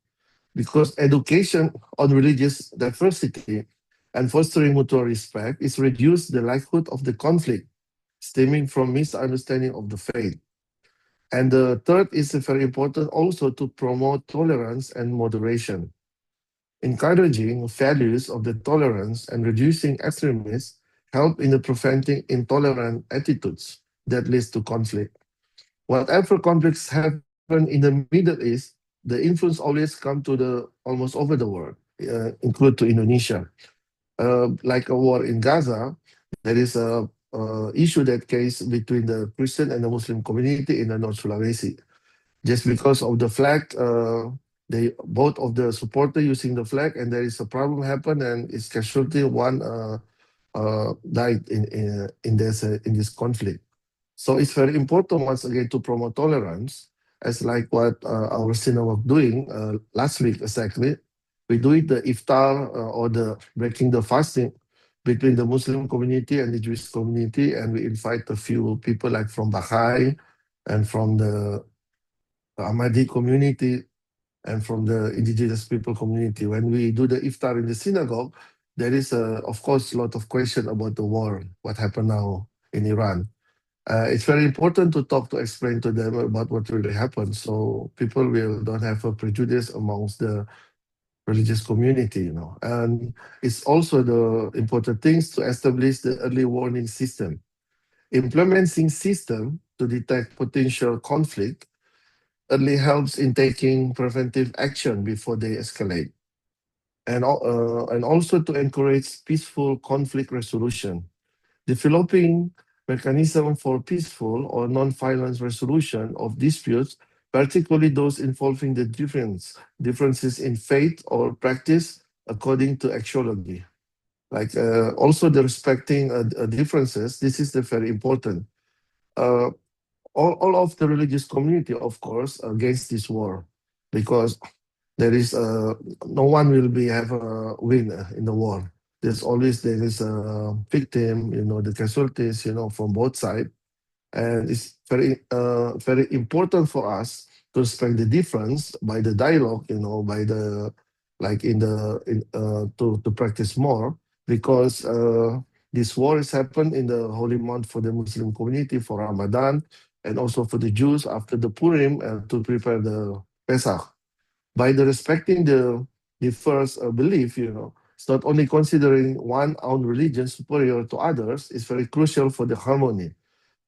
because education on religious diversity and fostering mutual respect is reduce the likelihood of the conflict stemming from misunderstanding of the faith. And the third is very important also to promote tolerance and moderation. Encouraging values of the tolerance and reducing extremism help in the preventing intolerant attitudes that leads to conflict. Whatever conflicts happen in the Middle East, the influence always come to the almost over the world, include to Indonesia. Like a war in Gaza, there is a issue that case between the Christian and the Muslim community in the North Sulawesi. Just because of the flag, they both of the supporter using the flag, and there is a problem happen, and it's casualty. One died in this conflict. So it's very important once again to promote tolerance, as like what our synagogue doing last week exactly. We do it the iftar or the breaking the fasting between the Muslim community and the Jewish community, and we invite a few people like from Baha'i and from the Ahmadi community and from the indigenous people community. When we do the iftar in the synagogue, there is of course a lot of question about the war, what happened now in Iran. It's very important to talk to explain to them about what really happened, so people will don't have a prejudice amongst the religious community, And it's also the important things to establish the early warning system. Implementing system to detect potential conflict early helps in taking preventive action before they escalate. And also to encourage peaceful conflict resolution. Developing mechanism for peaceful or non-violent resolution of disputes, particularly those involving the differences in faith or practice according to axiology. Like also the respecting differences, this is the very important. All of the religious community, of course, against this war, because there is no one will have a winner in the war. There is a victim, the casualties, from both sides, and it's very important for us to respect the difference by the dialogue, by the like to practice more, because this war has happened in the holy month for the Muslim community for Ramadan, and also for the Jews after the Purim to prepare the Pesach. By the respecting the first belief, it's not only considering one own religion superior to others, it's very crucial for the harmony.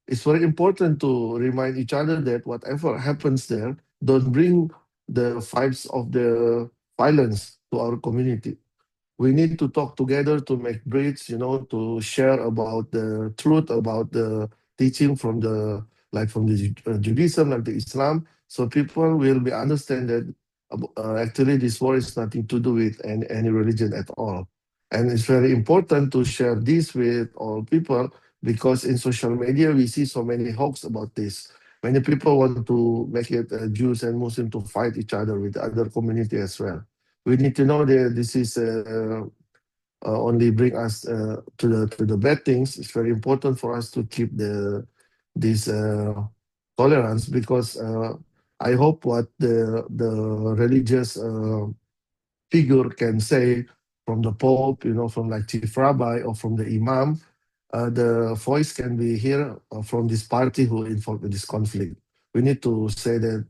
It's very important to remind each other that whatever happens there, don't bring the vibes of the violence to our community. We need to talk together to make bridge, to share about the truth, about the teaching from the Judaism, like the Islam, so people will be understand that actually this war is nothing to do with any religion at all. And it's very important to share this with all people, because in social media we see so many hoax about this. Many people want to make it Jews and Muslims to fight each other with other community as well. We need to know that this is only bring us to the bad things. It's very important for us to keep this tolerance, because I hope what the religious figure can say from the Pope, from like Chief Rabbi or from the Imam, the voice can be here from this party who involved in this conflict. We need to say that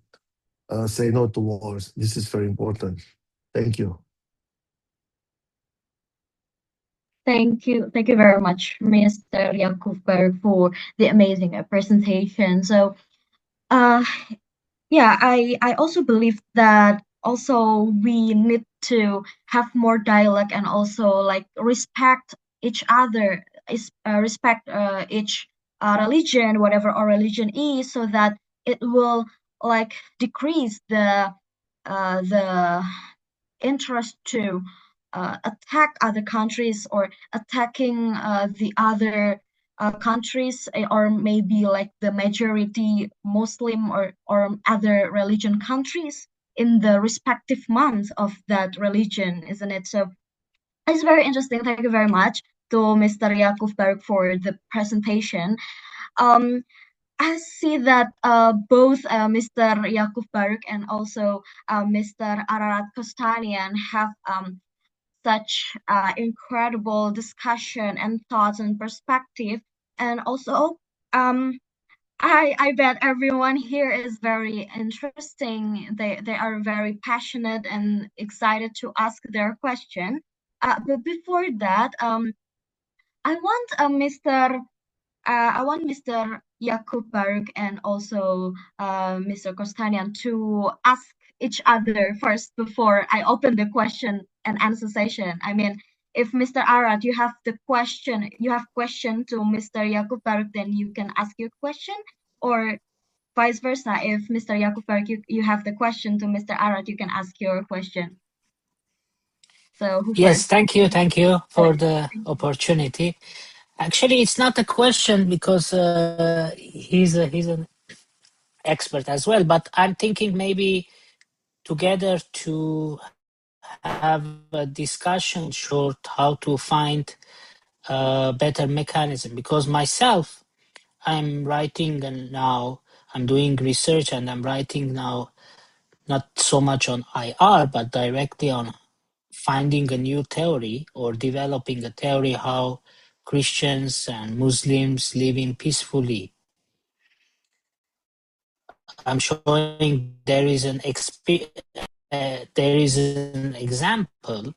say no to wars. This is very important. Thank you. Thank you very much, Mr. Yaakov, for the amazing presentation. So, yeah, I also believe that also we need to have more dialogue and also like respect each other, respect each religion, whatever our religion is, so that it will like decrease the interest to attack other countries or attacking the other countries, or maybe like the majority Muslim or other religion countries in the respective months of that religion, isn't it? So it's very interesting. Thank you very much to Mr. Yaakov Baruch for the presentation. Um, I see that both Mr. Yaakov Baruch and also Mr. Ararat Kostanian have such incredible discussion and thoughts and perspective. And also, I bet everyone here is very interesting. They are very passionate and excited to ask their question. But before that, I want Mr. Yaakov Baruch and also Mr. Kostanian to ask each other first before I open the question and answer session. I mean, if Mr. Arad, you have question to Mr. Yaakov Baruch, then you can ask your question, or vice versa. If Mr. Yaakov Baruch, you have the question to Mr. Arad, you can ask your question. So who Yes, first? thank you for the opportunity. Actually, it's not a question because he's an expert as well. But I'm thinking maybe together to have a discussion short how to find a better mechanism. Because myself, I'm writing and now I'm doing research and I'm writing now not so much on IR but directly on finding a new theory or developing a theory how Christians and Muslims living peacefully. I'm showing there is an example,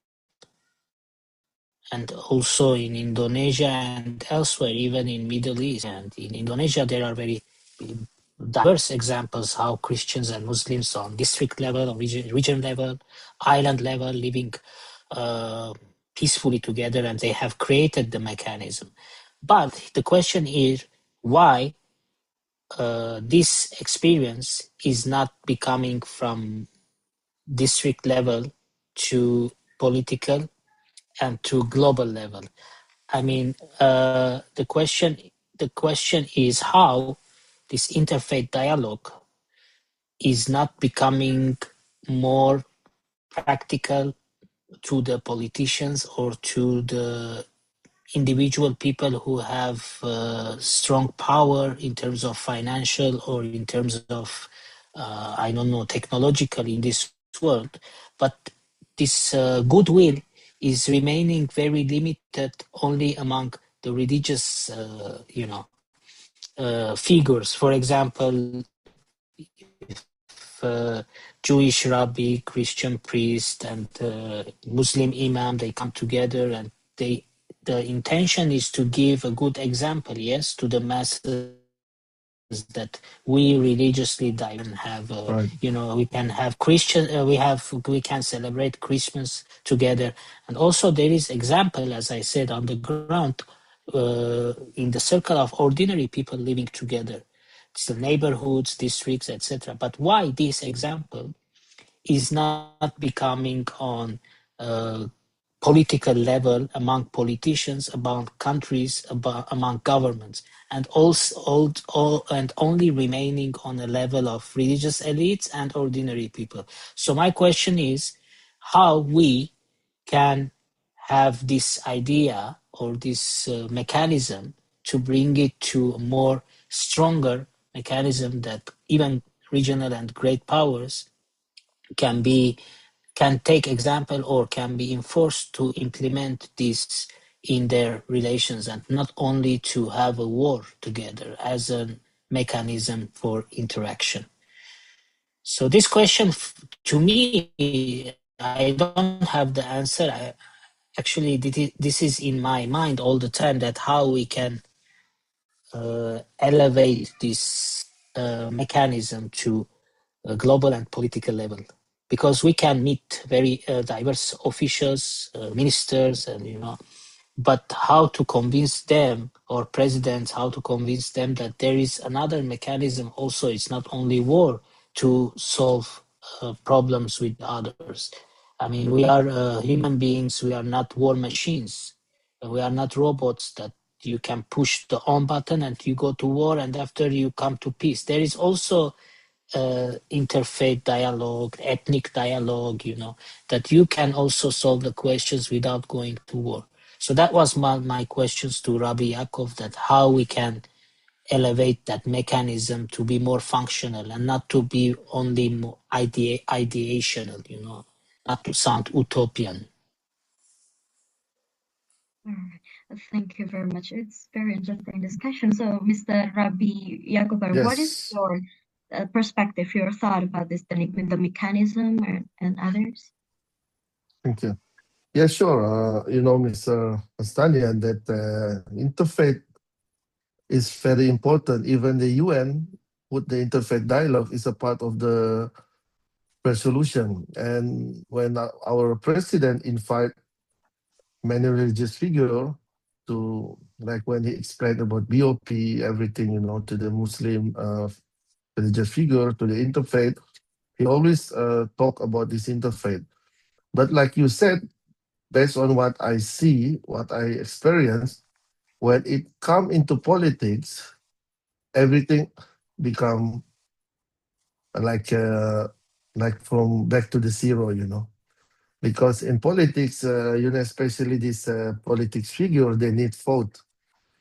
and also in Indonesia and elsewhere, even in Middle East and in Indonesia, there are very diverse examples how Christians and Muslims on district level, or region level, island level, living peacefully together, and they have created the mechanism. But the question is why this experience is not becoming from district level to political and to global level. I mean, the question is how this interfaith dialogue is not becoming more practical to the politicians or to the individual people who have strong power in terms of financial or in terms of I don't know, technological in this world, but this goodwill is remaining very limited only among the religious figures. For example, Jewish rabbi, Christian priest, and Muslim imam, they come together and the intention is to give a good example, yes, to the masses that we religiously die and have, Right. we can have Christian, we can celebrate Christmas together, and also there is example, as I said, on the ground, in the circle of ordinary people living together. It's the neighborhoods, districts, etc. But why this example is not becoming on political level among politicians, among countries, among governments, and and only remaining on a level of religious elites and ordinary people. So my question is how we can have this idea or this mechanism to bring it to a more stronger mechanism that even regional and great powers can take example or can be enforced to implement this in their relations, and not only to have a war together as a mechanism for interaction. So this question, to me, I don't have the answer. Actually, this is in my mind all the time, that how we can elevate this mechanism to a global and political level, because we can meet very diverse officials, ministers, and but how to convince them, or presidents, how to convince them that there is another mechanism also. It's not only war to solve problems with others. I mean, we are human beings. We are not war machines. We are not robots that you can push the on button and you go to war and after you come to peace. There is also interfaith dialogue, ethnic dialogue, that you can also solve the questions without going to war. So that was my questions to Rabbi Yaakov, that how we can elevate that mechanism to be more functional and not to be only more ideational, not to sound utopian. All right. Thank you very much. It's very interesting discussion. So, Mr. Rabbi Yaakov, what is Yes. your perspective, your thought about this, the mechanism and others? Thank you. Yeah, sure. Mr. Kostanian, that interfaith is very important. Even the UN put the interfaith dialogue is a part of the resolution. And when our president invite many religious figure to, like when he explained about BOP, everything, to the Muslim religious figure, to the interfaith, he always talk about this interfaith. But like you said, based on what I see, what I experience, when it come into politics, everything become like from back to the zero, because in politics, especially this politics figure, they need vote,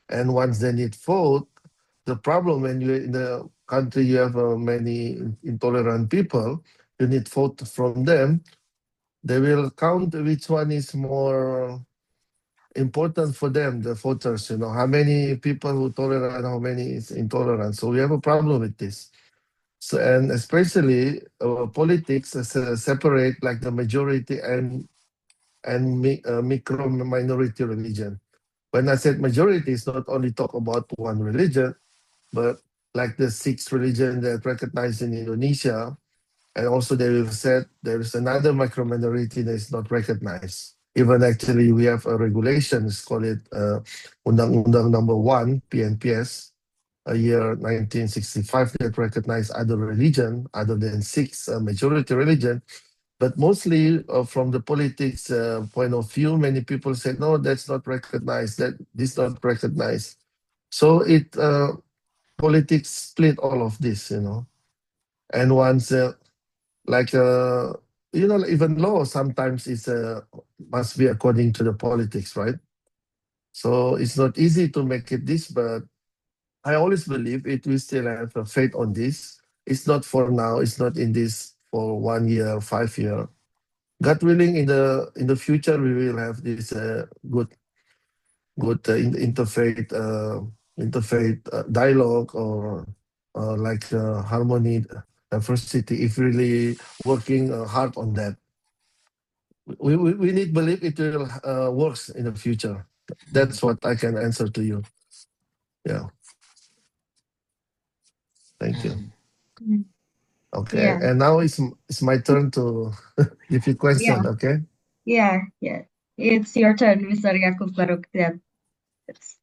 and once they need vote, the problem when you in the country you have many intolerant people, you need vote from them. They will count which one is more important for them, the voters, how many people who tolerant, how many is intolerant. So we have a problem with this. So, and especially politics separate like the majority and micro minority religion. When I said majority, it's not only talk about one religion, but like the six religion that recognized in Indonesia, and also they will said there is another micro minority that is not recognized. Even actually we have a regulation, it's called it Undang-Undang number 1, PNPS, a year 1965, that recognize other religion other than six majority religion. But mostly from the politics point of view, many people say, no, that's not recognized, that this not recognized. So it politics split all of this, And once even law sometimes is must be according to the politics, right? So it's not easy to make it this, but I always believe it. We still have a faith on this. It's not for now. It's not in this for 1 year, 5 year. God willing, in the future we will have this good interfaith dialogue, or like harmony, diversity. If really working hard on that, we need believe it will works in the future. That's what I can answer to you. Yeah. Thank you. Mm. Okay, Yeah, and now it's my turn to give you yeah, question. Okay. yeah. It's your turn, Mr. Yaakov Baruch.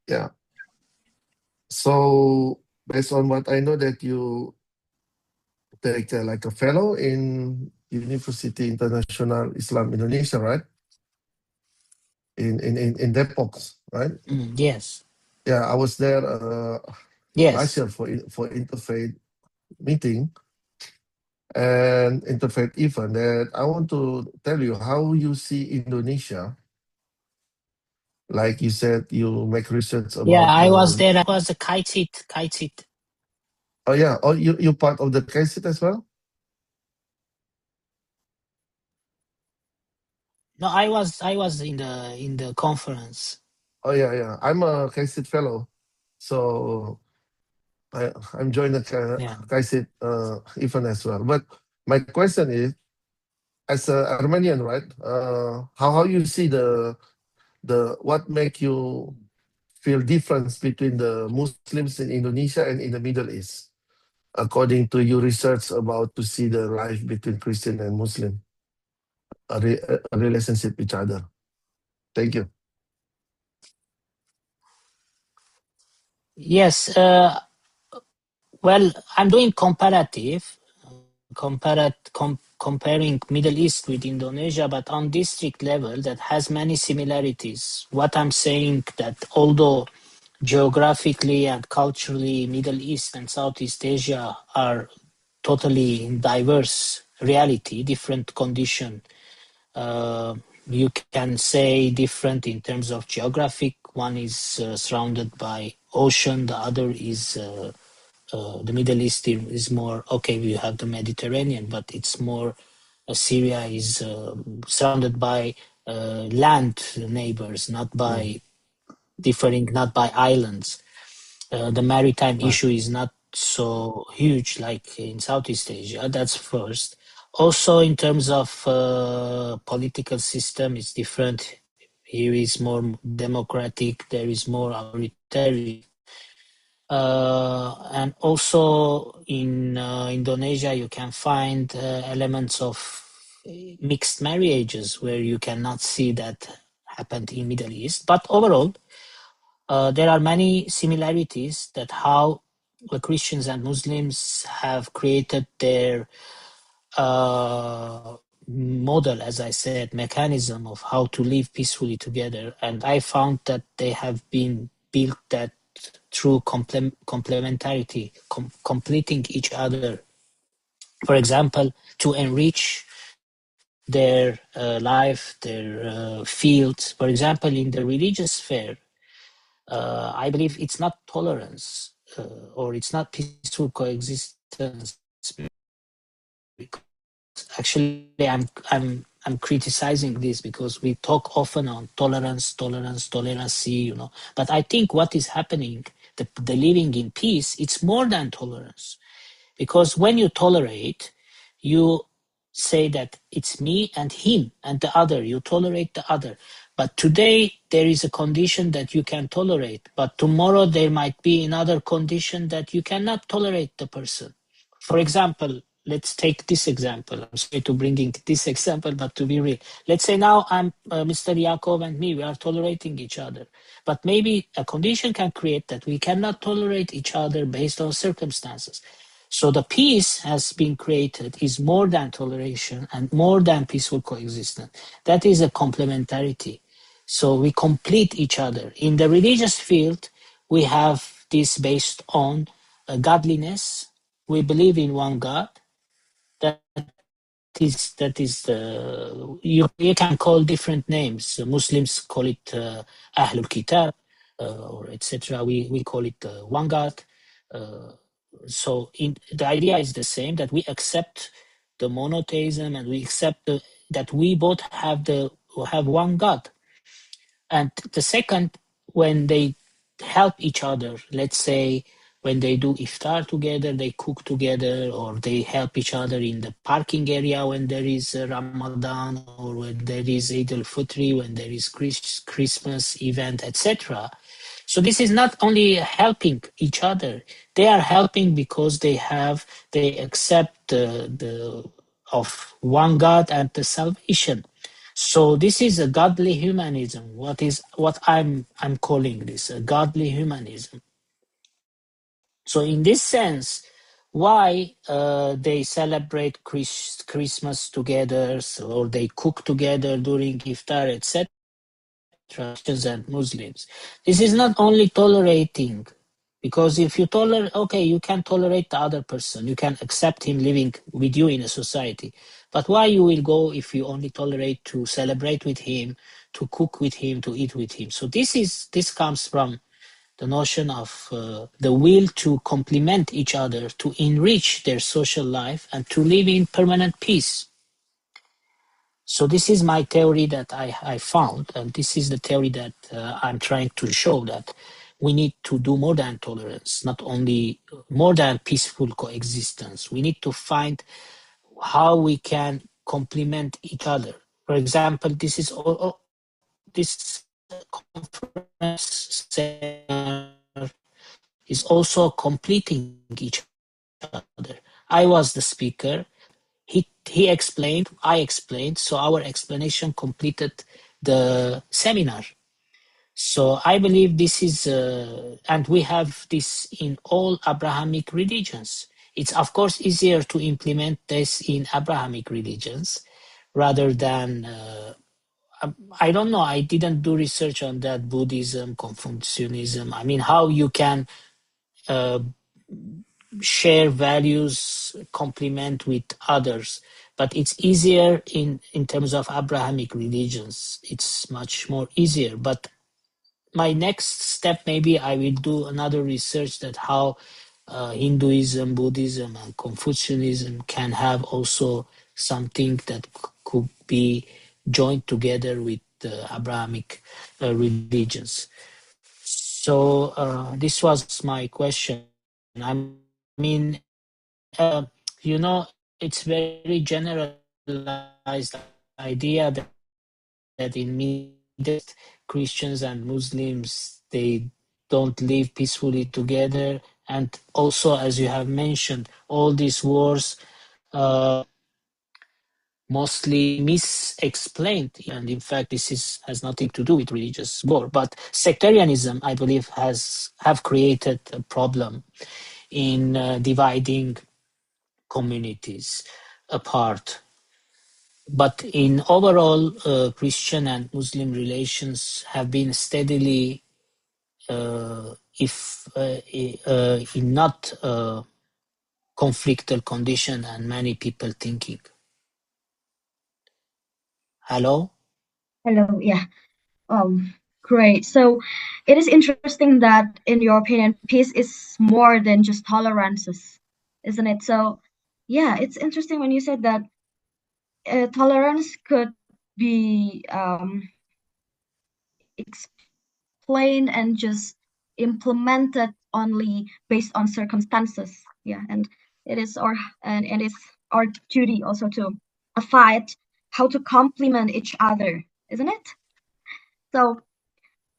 Yeah. So based on what I know that you take like a fellow in University International Islam Indonesia, right? In Depok, right? Yes. Yeah, I was there last Yes. year for interfaith meeting and interfaith event. That I want to tell you how you see Indonesia. Like you said, you make research Yeah, about I was the. there. I was a kite. Oh yeah, oh you part of the KSIT as well? No, I was in the conference. Oh yeah. I'm a KSIT fellow, so I'm joining the Yeah. KSIT event as well. But My question is, as an Armenian, right? How you see the what make you feel difference between the Muslims in Indonesia and in the Middle East, according to your research about to see the life between Christian and Muslim, a relationship each other. Thank you. Yes, well, I'm doing comparing Middle East with Indonesia, but on district level that has many similarities. What I'm saying that although geographically and culturally Middle East and Southeast Asia are totally diverse reality, different condition. You can say different in terms of geographic. One is surrounded by ocean, the other is the Middle East is more, okay, we have the Mediterranean, but it's more, Syria is surrounded by land neighbors, not by not by islands. The maritime Right. issue is not so huge like in Southeast Asia. That's first. Also, in terms of political system, it's different. Here is more democratic. There is more authoritarian. And also in Indonesia, you can find elements of mixed marriages where you cannot see that happened in Middle East. But overall, there are many similarities that how the Christians and Muslims have created their model, as I said, mechanism of how to live peacefully together. And I found that they have been built that through complementarity, completing each other. For example, to enrich their life, their fields. For example, in the religious sphere, I believe it's not tolerance or it's not peaceful coexistence. Actually, I'm criticizing this because we talk often on tolerance, tolerancy, But I think what is happening, the living in peace, it's more than tolerance. Because when you tolerate, you say that it's me and him and the other. You tolerate the other. But today there is a condition that you can tolerate. But tomorrow there might be another condition that you cannot tolerate the person. For example, let's take this example. I'm sorry to bringing this example, but to be real, let's say now I'm Mr. Yaakov and me, we are tolerating each other. But maybe a condition can create that we cannot tolerate each other based on circumstances. So the peace has been created is more than toleration and more than peaceful coexistence. That is a complementarity. So we complete each other. In the religious field, we have this based on godliness. We believe in one God. That is you can call different names. Muslims call it Ahlul Kitab or etc. We call it one God. So the idea is the same, that we accept the monotheism and we accept that we both have one God. And the second, when they help each other, let's say when they do iftar together, they cook together, or they help each other in the parking area when there is Ramadan, or when there is Eid al-Fitr, when there is Christmas event, etc. So this is not only helping each other; they are helping because they accept the of one God and the salvation. So this is a godly humanism. What I'm calling this a godly humanism. So in this sense, why they celebrate Christmas together, or they cook together during iftar, etc. Christians and Muslims. This is not only tolerating, because if you tolerate, okay, you can tolerate the other person, you can accept him living with you in a society. But why you will go if you only tolerate to celebrate with him, to cook with him, to eat with him? So this comes from the notion of the will to complement each other, to enrich their social life, and to live in permanent peace. So this is my theory that I found, and this is the theory that I'm trying to show, that we need to do more than tolerance, not only more than peaceful coexistence. We need to find how we can complement each other. For example, this conference seminar is also completing each other. I was the speaker. He explained, I explained, so our explanation completed the seminar. So I believe this is, and we have this in all Abrahamic religions. It's of course easier to implement this in Abrahamic religions rather than, I don't know, I didn't do research on that, Buddhism, Confucianism. I mean, how you can share values, complement with others. But it's easier in terms of Abrahamic religions. It's much more easier. But my next step, maybe I will do another research that how Hinduism, Buddhism, and Confucianism can have also something that could be joined together with the Abrahamic religions. So this was my question. I mean, it's very generalized idea that in Middle East, Christians and Muslims, they don't live peacefully together. And also, as you have mentioned, all these wars mostly misexplained. And in fact, this has nothing to do with religious war. But sectarianism, I believe, have created a problem in dividing communities apart. But in overall, Christian and Muslim relations have been steadily, in not conflictual condition, and many people thinking. Hello? Hello, yeah. Great. So it is interesting that, in your opinion, peace is more than just tolerances, isn't it? So, yeah, it's interesting when you said that tolerance could be explained and just implemented only based on circumstances. Yeah, and it's our duty also to fight how to complement each other, isn't it? So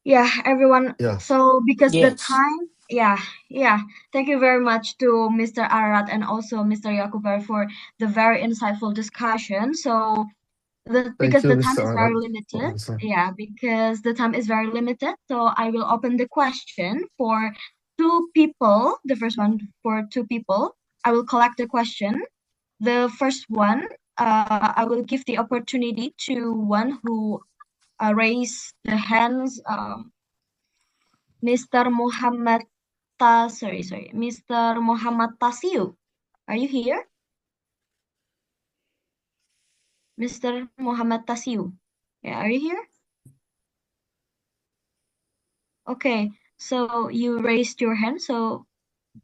yeah, everyone. Yeah. So because the Yes. time, yeah. Thank you very much to Mr. Ararat and also Mr. Yaakov for the very insightful discussion. So Thank because you, the time Mr. is very Arad, for limited, answer. so I will open the question for two people. The first one for two people. I will collect the question. The first one, I will give the opportunity to one who raised the hands. Mr. Mr. Muhammad Tasiu. Are you here? Mr. Muhammad Tasiu. Yeah, are you here? Okay, so you raised your hand. So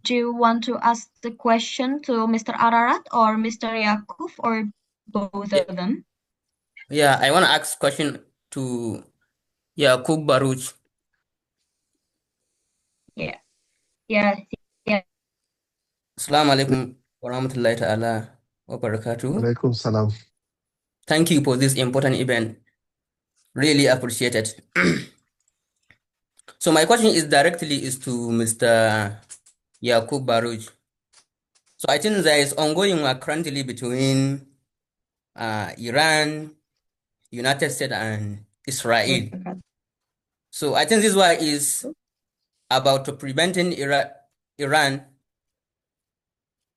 do you want to ask the question to Mr. Ararat or Mr. Yaakov or both Yeah, of them? yeah, I want to ask question to Yaakov Baruch. Yeah, yeah, yeah. Assalamu alaikum wa rahmatullahi ta'ala wa barakatuh. Alaikum salam. Thank you for this important event. Really appreciate it. So my question is to Mr. Yaakov Baruch. So I think there is ongoing war currently between Iran, United States, and Israel. So I think this war is about to preventing Iran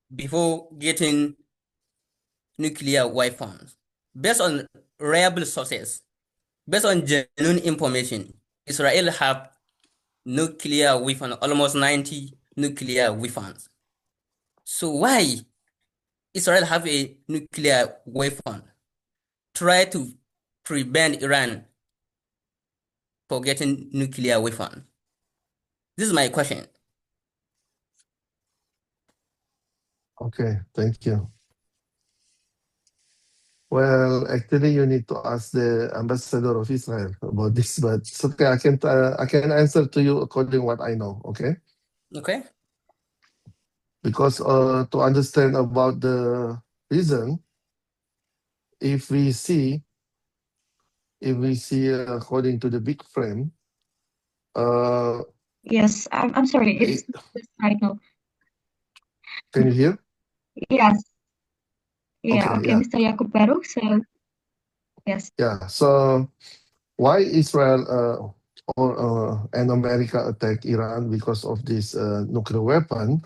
before getting nuclear weapons. Based on reliable sources, based on genuine information, Israel have nuclear weapons, almost 90 nuclear weapons. So why Israel have a nuclear weapon? Try to prevent Iran from getting nuclear weapon. This is my question. Okay, thank you. Well, actually, you need to ask the ambassador of Israel about this, but it's okay. I can answer to you according what I know. Okay, Okay. because to understand about the reason, if we see according to the big frame, Yes, I'm sorry, it's right now. can you hear? Yes. Yeah, Okay, okay, yeah. Mr. Yaakov Baruch, so yes. Yeah. So why Israel and America attack Iran because of this nuclear weapon?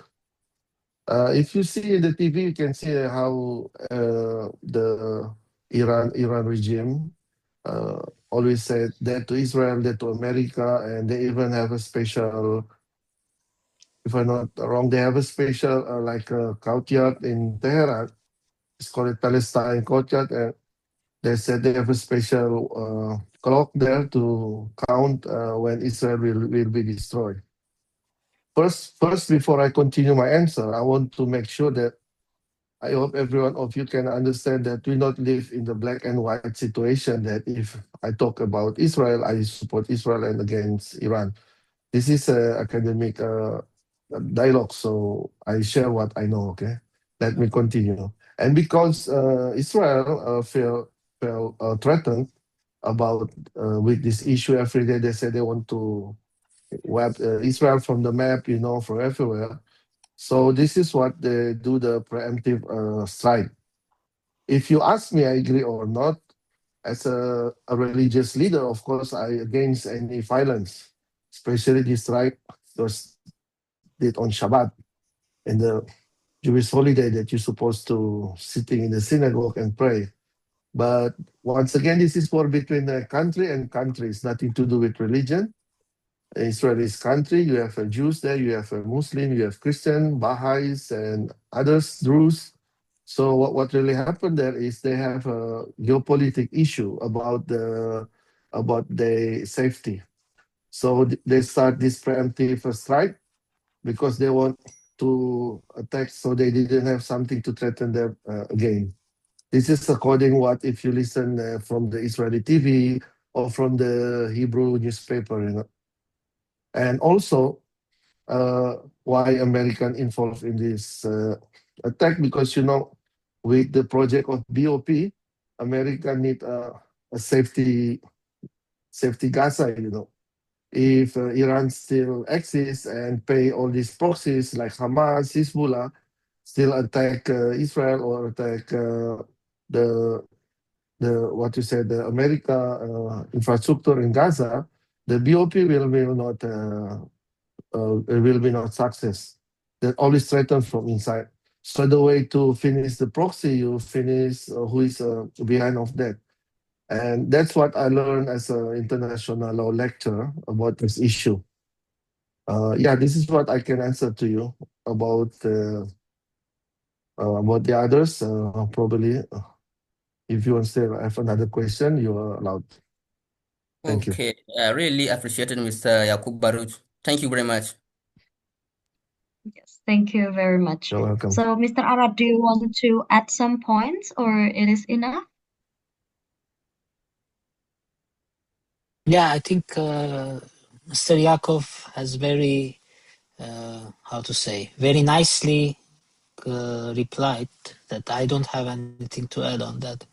If you see the TV, you can see how the Iran regime always said that to Israel, that to America, and they even have a special. If I'm not wrong, they have a special like a courtyard in Tehran. It's called Palestine courtyard, and they said they have a special clock there to count when Israel will be destroyed. First, before I continue my answer, I want to make sure that I hope every one of you can understand that we not live in the black and white situation that if I talk about Israel, I support Israel and against Iran. This is a academic dialogue, so I share what I know, okay? Let me continue. And because Israel feel threatened about with this issue every day, they say they want to wipe Israel from the map, from everywhere. So this is what they do, the preemptive strike. If you ask me, I agree or not. As a religious leader, of course, I against any violence, especially this strike was did on Shabbat, and the Jewish holiday that you're supposed to sitting in the synagogue and pray. But once again, this is war between a country and countries, nothing to do with religion. Israel's country, you have Jews there, you have a Muslim, you have Christian, Baha'is, and others, Druze. So what really happened there is they have a geopolitical issue about the safety. So they start this preemptive strike because they want to attack, so they didn't have something to threaten them again. This is according what if you listen from the Israeli TV or from the Hebrew newspaper, and also why American involved in this attack, because with the project of BOP, America need a safety Gaza. If Iran still exists and pay all these proxies like Hamas, Hezbollah, still attack Israel or attack the what you said, the America infrastructure in Gaza, the BOP will be not success. That always threatened from inside. So the way to finish the proxy, you finish who is behind of that. And that's what I learned as an international law lecturer about this issue. Yeah, this is what I can answer to you about the others. Probably, if you want to still have another question, you are allowed. Thank you. Okay, I really appreciated Mr. Yaakov Baruch. Thank you very much. Yes, thank you very much. You're welcome. So, Mr. Ararat, do you want to add some points or it is enough? Yeah, I think Mr. Yaakov has very, very nicely replied that I don't have anything to add on that.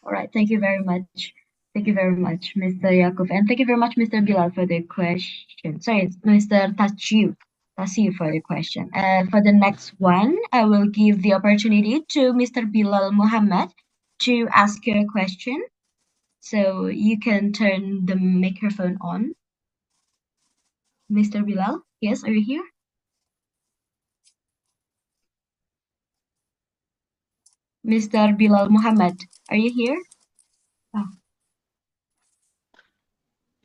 All right, thank you very much. Thank you very much, Mr. Yaakov, and thank you very much, Mr. Bilal, for the question. Sorry, it's Mr. Tasiu for the question. And for the next one, I will give the opportunity to Mr. Bilal Muhammad to ask your question. So you can turn the microphone on. Mr. Bilal, yes, are you here? Mr. Bilal Muhammad, are you here?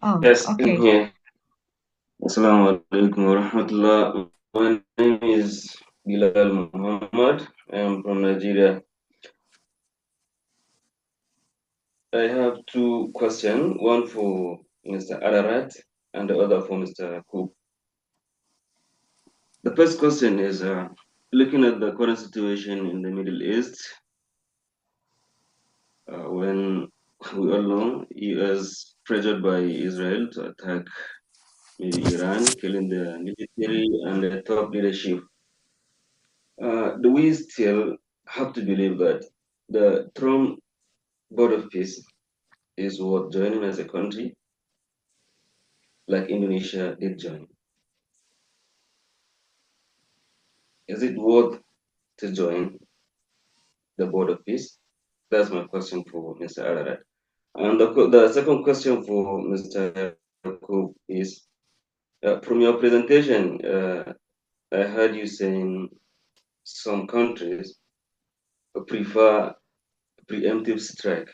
Oh, Yes, okay. I'm here. Assalamu alaikum wa rahmatullah. My name is Bilal Muhammad. I am from Nigeria. I have two questions, one for Mr. Ararat and the other for Mr. Cook. The first question is looking at the current situation in the Middle East, when we all know US pressured by Israel to attack maybe Iran, killing the military and the top leadership. Do we still have to believe that the Trump Board of Peace is worth joining as a country, like Indonesia did join? Is it worth to join the Board of Peace? That's my question for Mr. Ararat. And the second question for Mr. Yaakov is, from your presentation, I heard you saying some countries prefer preemptive strike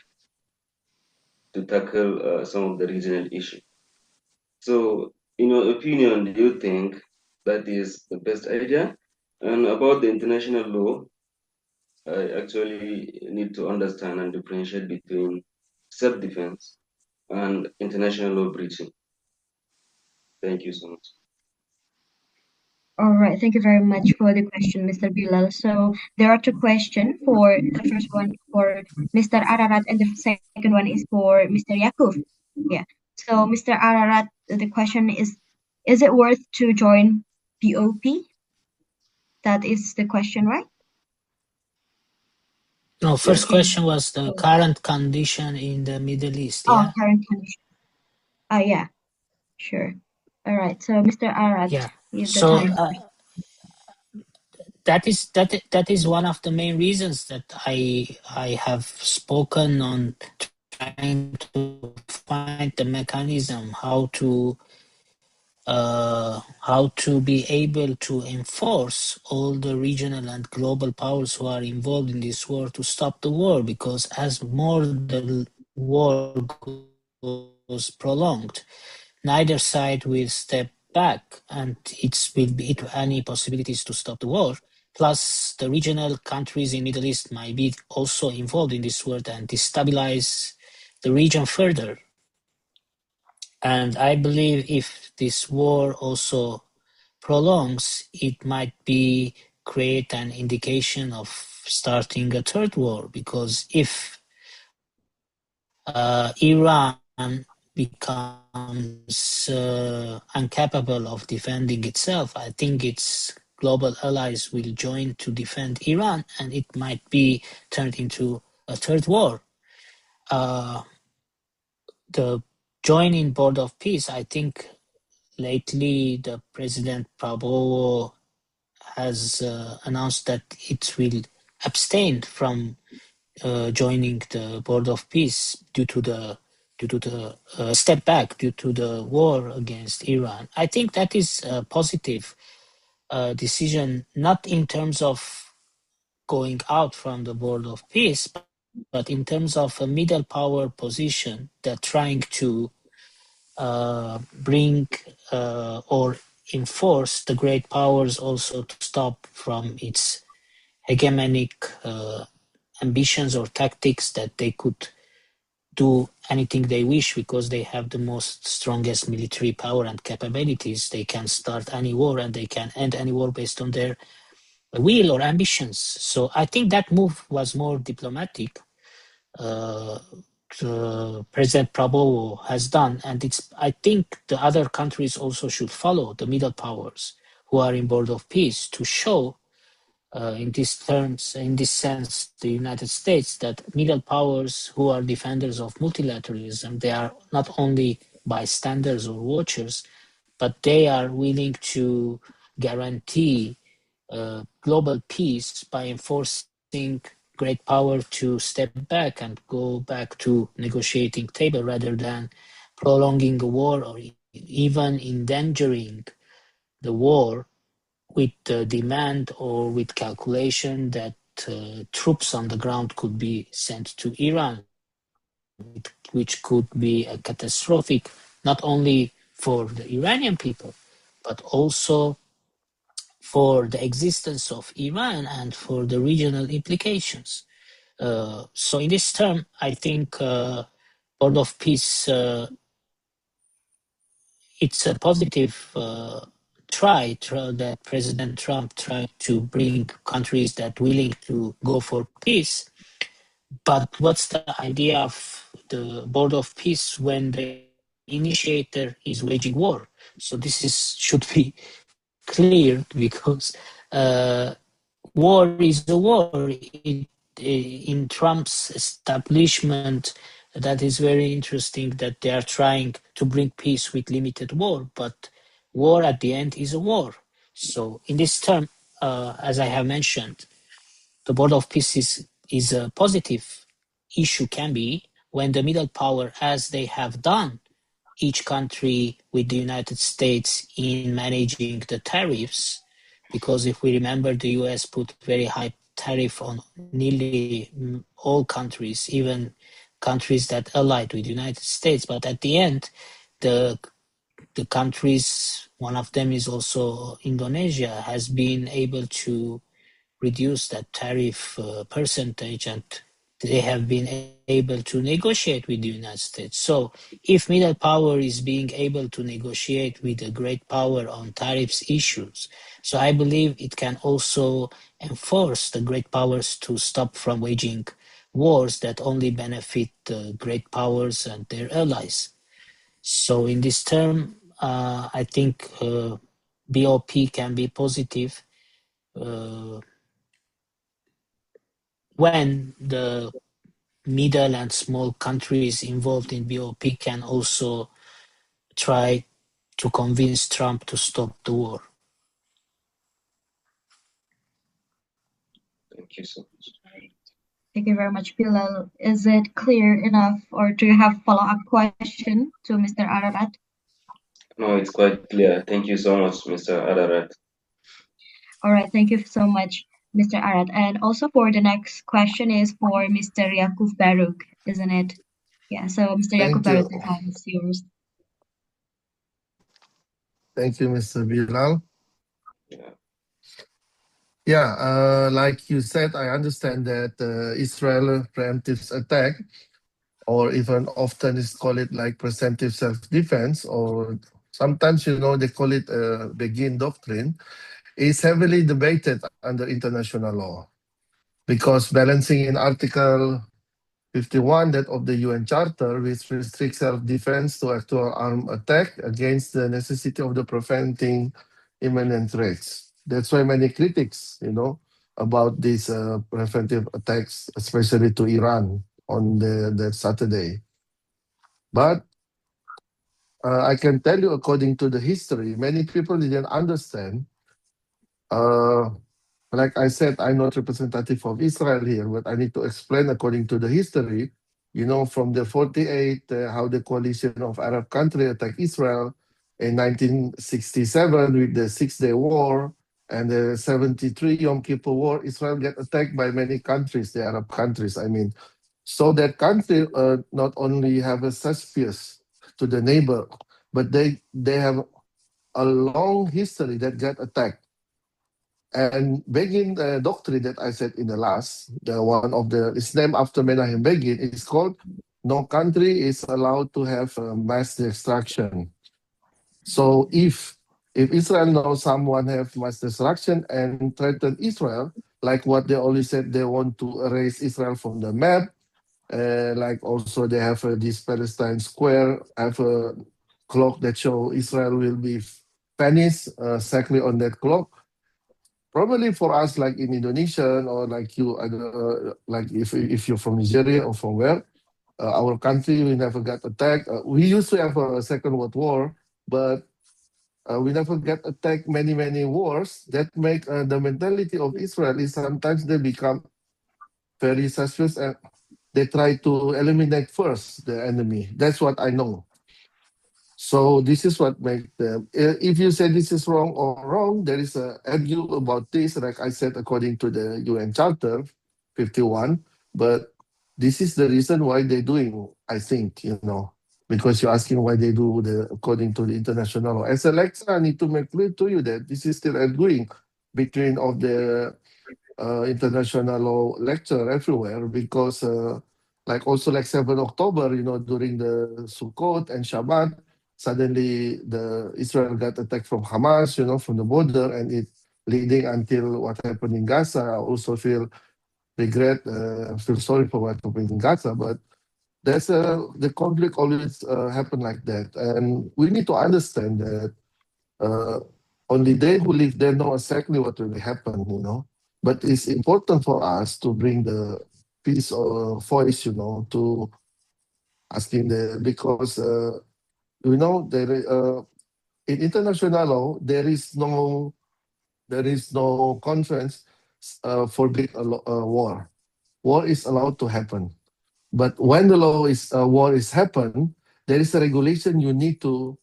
to tackle some of the regional issues. So, in your opinion, do you think that is the best idea? And about the international law, I actually need to understand and differentiate between self-defense and international law breaching. Thank you so much. All right, thank you very much for the question, Mr. Bilal. So there are two questions. For the first one for Mr. Ararat, and the second one is for Mr. Yaakov. Yeah. So Mr. Ararat, the question is it worth to join BOP? That is the question, right? No, first Okay. question was the current condition in the Middle East, yeah? Oh, current condition. Yeah, sure. All right. So Mr. Ararat, Yeah. you have the So time. that is one of the main reasons that I have spoken on trying to find the mechanism how to be able to enforce all the regional and global powers who are involved in this war to stop the war, because as more the war goes prolonged, neither side will step back, and it will be any possibilities to stop the war. Plus, the regional countries in Middle East might be also involved in this war and destabilize the region further. And I believe if this war also prolongs, it might be create an indication of starting a third war, because if Iran becomes incapable of defending itself, I think its global allies will join to defend Iran, and it might be turned into a third war. The joining Board of Peace, I think lately the President Prabowo has announced that it will abstain from joining the Board of Peace due to the step back due to the war against Iran. I think that is a positive decision, not in terms of going out from the Board of Peace, but in terms of a middle power position that trying to bring or enforce the great powers also to stop from its hegemonic ambitions or tactics, that they could do anything they wish because they have the most strongest military power and capabilities. They can start any war and they can end any war based on their will or ambitions. So I think that move was more diplomatic. President Prabowo has done, and I think the other countries also should follow the middle powers who are in Board of Peace to show in these terms, in this sense, the United States, that middle powers who are defenders of multilateralism, they are not only bystanders or watchers, but they are willing to guarantee global peace by enforcing great power to step back and go back to negotiating table rather than prolonging a war or even endangering the war with demand or with calculation that troops on the ground could be sent to Iran, which could be a catastrophic not only for the Iranian people, but also for the existence of Iran and for the regional implications. So in this term, I think Board of Peace, it's a positive try that President Trump tried to bring countries that willing to go for peace. But what's the idea of the Board of Peace when the initiator is waging war? So this should be clear, because war is a war. in Trump's establishment, that is very interesting that they are trying to bring peace with limited war, but war at the end is a war. So in this term, as I have mentioned, the Board of Peace is a positive issue, can be, when the middle power, as they have done, each country with the United States in managing the tariffs, because if we remember, the US put very high tariff on nearly all countries, even countries that allied with the United States. But at the end, the countries, one of them is also Indonesia, has been able to reduce that tariff percentage, and they have been able to negotiate with the United States. So if middle power is being able to negotiate with a great power on tariffs issues, so I believe it can also enforce the great powers to stop from waging wars that only benefit the great powers and their allies. So in this term, I think BOP can be positive when the middle and small countries involved in BOP can also try to convince Trump to stop the war. Thank you so much. Thank you very much, Bilal. Is it clear enough, or do you have follow-up question to Mr. Ararat? No, it's quite clear. Thank you so much, Mr. Ararat. All right, thank you so much, Mr. Ararat. And also for the next question is for Mr. Yaakov Baruch, isn't it? Yeah, so Mr. Yaakov Thank you. Baruch, the time is yours. Thank you, Mr. Bilal. Yeah. Yeah, like you said, I understand that Israel preemptive attack, or even often is call it like preemptive self-defense, or sometimes, they call it Begin Doctrine, is heavily debated under international law. Because balancing in Article 51 that of the UN Charter, which restricts self-defense to actual armed attack against the necessity of the preventing imminent threats. That's why many critics, about these preventive attacks, especially to Iran on that Saturday. But I can tell you, according to the history, many people didn't understand. Like I said, I'm not representative of Israel here, but I need to explain according to the history. From the 48, how the coalition of Arab countries attacked Israel in 1967 with the Six-Day War and the 73 Yom Kippur War. Israel get attacked by many countries, the Arab countries, I mean. So that country not only have a suspicious to the neighbor, but they have a long history that get attacked. And Begin doctrine that I said in the last, it's named after Menachem Begin, is called no country is allowed to have mass destruction. So if Israel knows someone have mass destruction and threaten Israel, like what they always said, they want to erase Israel from the map. Like also they have this Palestine square, have a clock that show Israel will be vanished exactly on that clock. Probably for us, like in Indonesia or like you, like if you're from Nigeria or from where, our country, we never got attacked. We used to have a Second World War, but we never got attacked many wars. That make the mentality of Israel is sometimes they become very suspicious and they try to eliminate first the enemy. That's what I know. So this is what makes them. If you say this is wrong or wrong, there is a argue about this. Like I said, according to the UN Charter 51, but this is the reason why they're doing. I think because you're asking why they do according to the international law. As a lecturer, I need to make clear to you that this is still arguing between of the international law lecture everywhere because like also like 7 October, during the Sukkot and Shabbat, suddenly the Israel got attacked from Hamas, from the border, and it leading until what happened in Gaza. I also feel sorry for what happened in Gaza, but that's the conflict always happen like that, and we need to understand that only they who live there know exactly what will happen. But it's important for us to bring the peace voice, to asking because in international law there is no conference forbid war. War is allowed to happen, but when the war is happen, there is a regulation you need to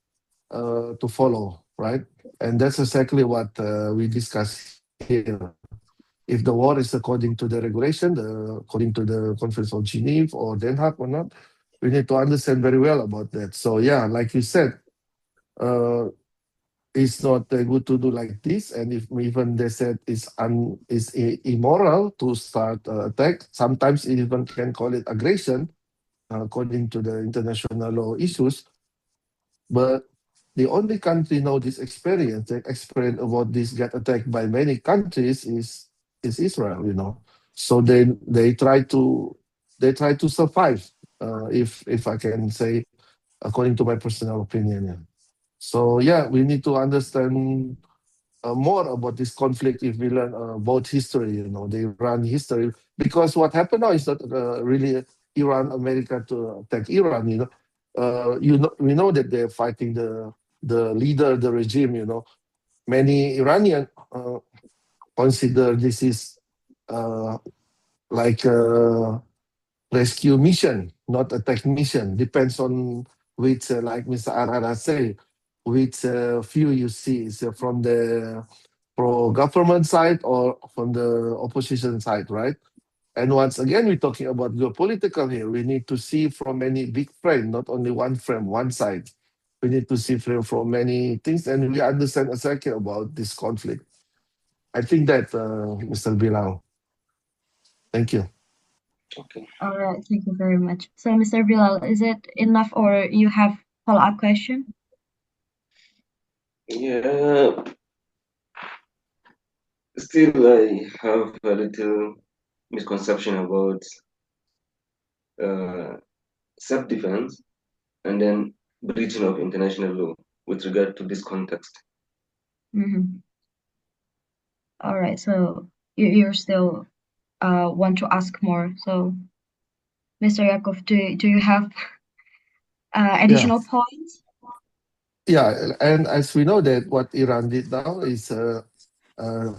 follow, right? And that's exactly what we discuss here. If the war is according to the regulation, according to the Conference of Geneva or Den Haag or not, we need to understand very well about that. So yeah, like you said, it's not good to do like this. And if even they said it's immoral to start attack, sometimes even can call it aggression according to the international law issues. But the only country know this experience, the experience about this get attacked by many countries is Israel, So they try to survive, if I can say, according to my personal opinion. Yeah. So yeah, we need to understand more about this conflict if we learn about history, the Iran history, because what happened now is not really Iran, America to attack Iran, we know that they're fighting the leader, the regime, Many Iranian consider this is like a rescue mission, not attack mission. Depends on which, like Mr. Ararat say, which view you see is from the pro-government side or from the opposition side, right? And once again, we're talking about geopolitical here. We need to see from many big frame, not only one frame, one side. We need to see from many things, and we understand exactly about this conflict. I think that, Mr. Bilal. Thank you. Okay. All right, thank you very much. So, Mr. Bilal, is it enough or you have follow-up question? Yeah, still I have a little misconception about self-defense and then breaching of international law with regard to this context. All right, so you're still want to ask more. So, Mr. Yaakov, do you have additional points? Yeah, and as we know that what Iran did now is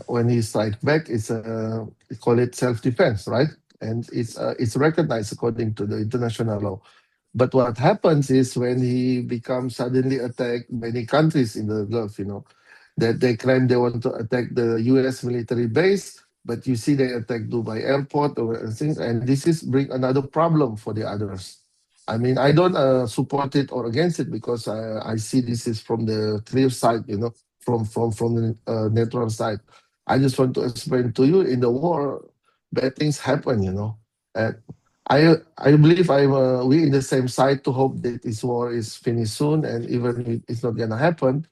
when he strike back, we call it self-defense, right? And it's recognized according to the international law. But what happens is when he becomes suddenly attack many countries in the Gulf, that they claim they want to attack the U.S. military base, but you see they attack Dubai airport or things, and this is bring another problem for the others. I mean, I don't support it or against it because I see this is from the clear side, from the neutral side. I just want to explain to you in the war, bad things happen, And I believe we in the same side to hope that this war is finished soon, and even if it's not gonna happen.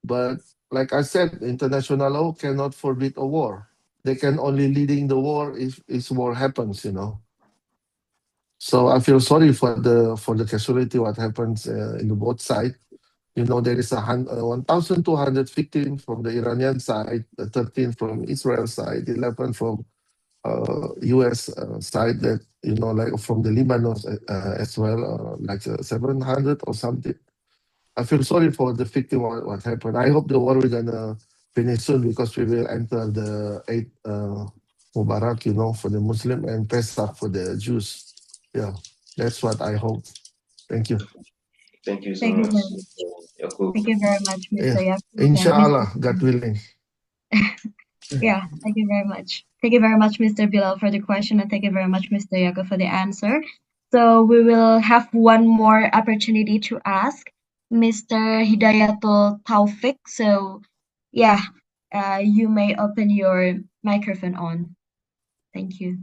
But like I said, international law cannot forbid a war. They can only leading the war if war happens, So I feel sorry for the casualty what happens in the both side. There is 1,200 victims from the Iranian side, 13 from Israel side, 11 from U.S. Side, that like from the Lebanon as well, like 700 or something. I feel sorry for the victim what happened. I hope the war will gonna finish soon because we will enter the 8th Mubarak, for the Muslim, and Pesach for the Jews. Yeah, that's what I hope. Thank you. Thank you so Thank you much, very much. Yaakov. Thank you very much, Mr. Yaakov. Inshallah, God willing. Yeah, thank you very much. Thank you very much, Mr. Bilal, for the question, and thank you very much, Mr. Yaakov, for the answer. So we will have one more opportunity to ask Mr. Hidayatul Taufik. So, yeah, you may open your microphone on. Thank you.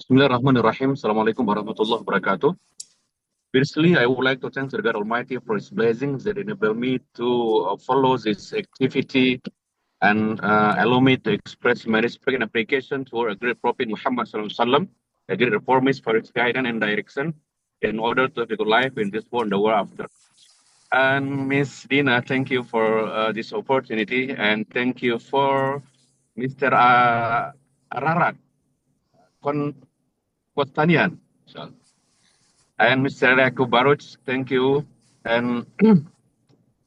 Bismillahirrahmanirrahim. Assalamualaikum warahmatullahi wabarakatuh. Firstly, I would like to thank the God Almighty for His blessings that enable me to follow this activity and allow me to express my respect and appreciation for a great Prophet Muhammad Sallallahu Alaihi Wasallam, a great reformist for his guidance and direction in order to have a good life in this world and the world after. And Miss Dina, thank you for this opportunity, and thank you for Mr. Ararat, Kostanian, so, and Mr. Yaakov Baruch, thank you. And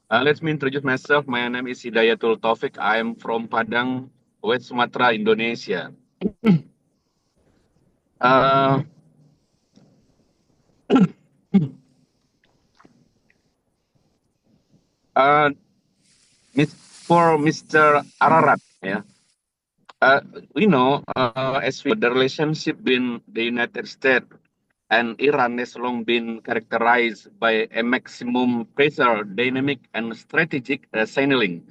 let me introduce myself. My name is Hidayatul Taufik. I am from Padang, West Sumatra, Indonesia. Uh, uh, for Mr. Ararat, yeah. We know, as we the relationship between the United States and Iran has long been characterized by a maximum pressure, dynamic, and strategic signaling,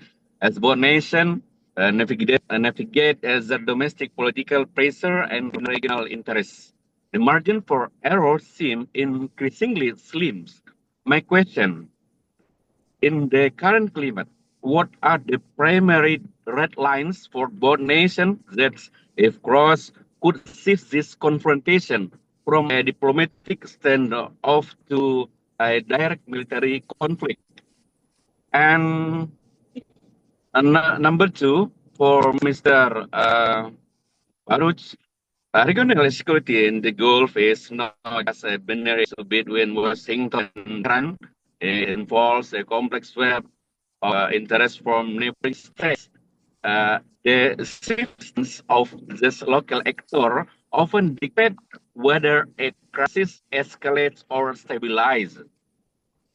as both nations navigate as the domestic political pressure and regional interests. The margin for error seem increasingly slim. My question: in the current climate, what are the primary red lines for both nations that, if crossed, could shift this confrontation from a diplomatic standoff to a direct military conflict? And number two, for Mr. Baruch, regional security in the Gulf is not just a binary issue between Washington and Iran. It involves a complex web interest from neighboring states. The existence of this local actor often dictate whether a crisis escalates or stabilizes.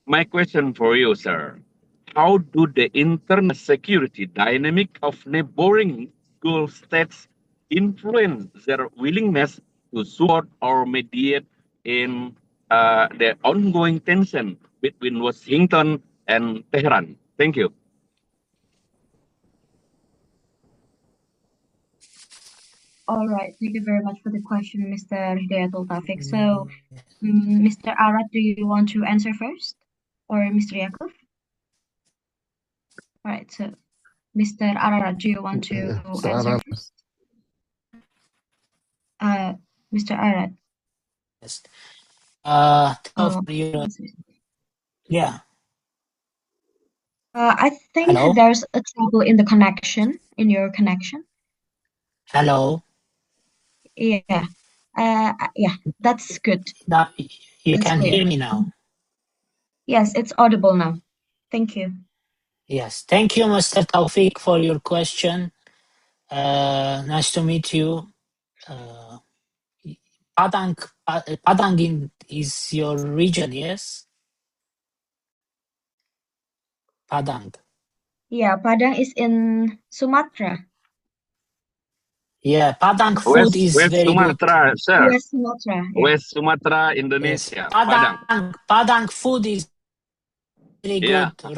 My question for you, sir: how do the internal security dynamic of neighboring Gulf states influence their willingness to support or mediate in the ongoing tension between Washington and Tehran? Thank you. All right. Thank you very much for the question, Mr. Hidayatul Taufik. So, Mr. Ararat, do you want to answer first? Or Mr. Yaakov? All right. So, Mr. Ararat, do you want to Mr. answer Ararat. first? Mr. Ararat. Yes. Oh, yeah. I think Hello? there's a trouble in the connection, in your connection. Hello? Yeah. Yeah, that's good. Now, you That's can clear. hear me now? Yes, it's audible now. Thank you. Yes. Thank you, Mr. Taufik, for your question. Nice to meet you. Padang is your region, yes? Padang. Yeah, Padang is in Sumatra. Yeah, Padang food is West very good. Sumatra, sir. West Sumatra, yeah. West Sumatra, Yes, Indonesia. Padang. Padang food is very Yeah. good.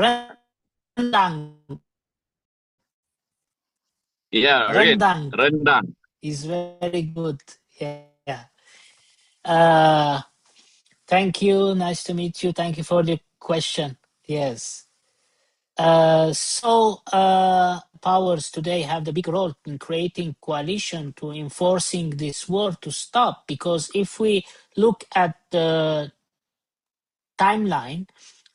Rendang. Yeah, right. Rendang Rendang. is very good. Yeah. Thank you. Nice to meet you. Thank you for the question. Yes. Powers today have the big role in creating coalition to enforcing this war to stop. Because if we look at the timeline,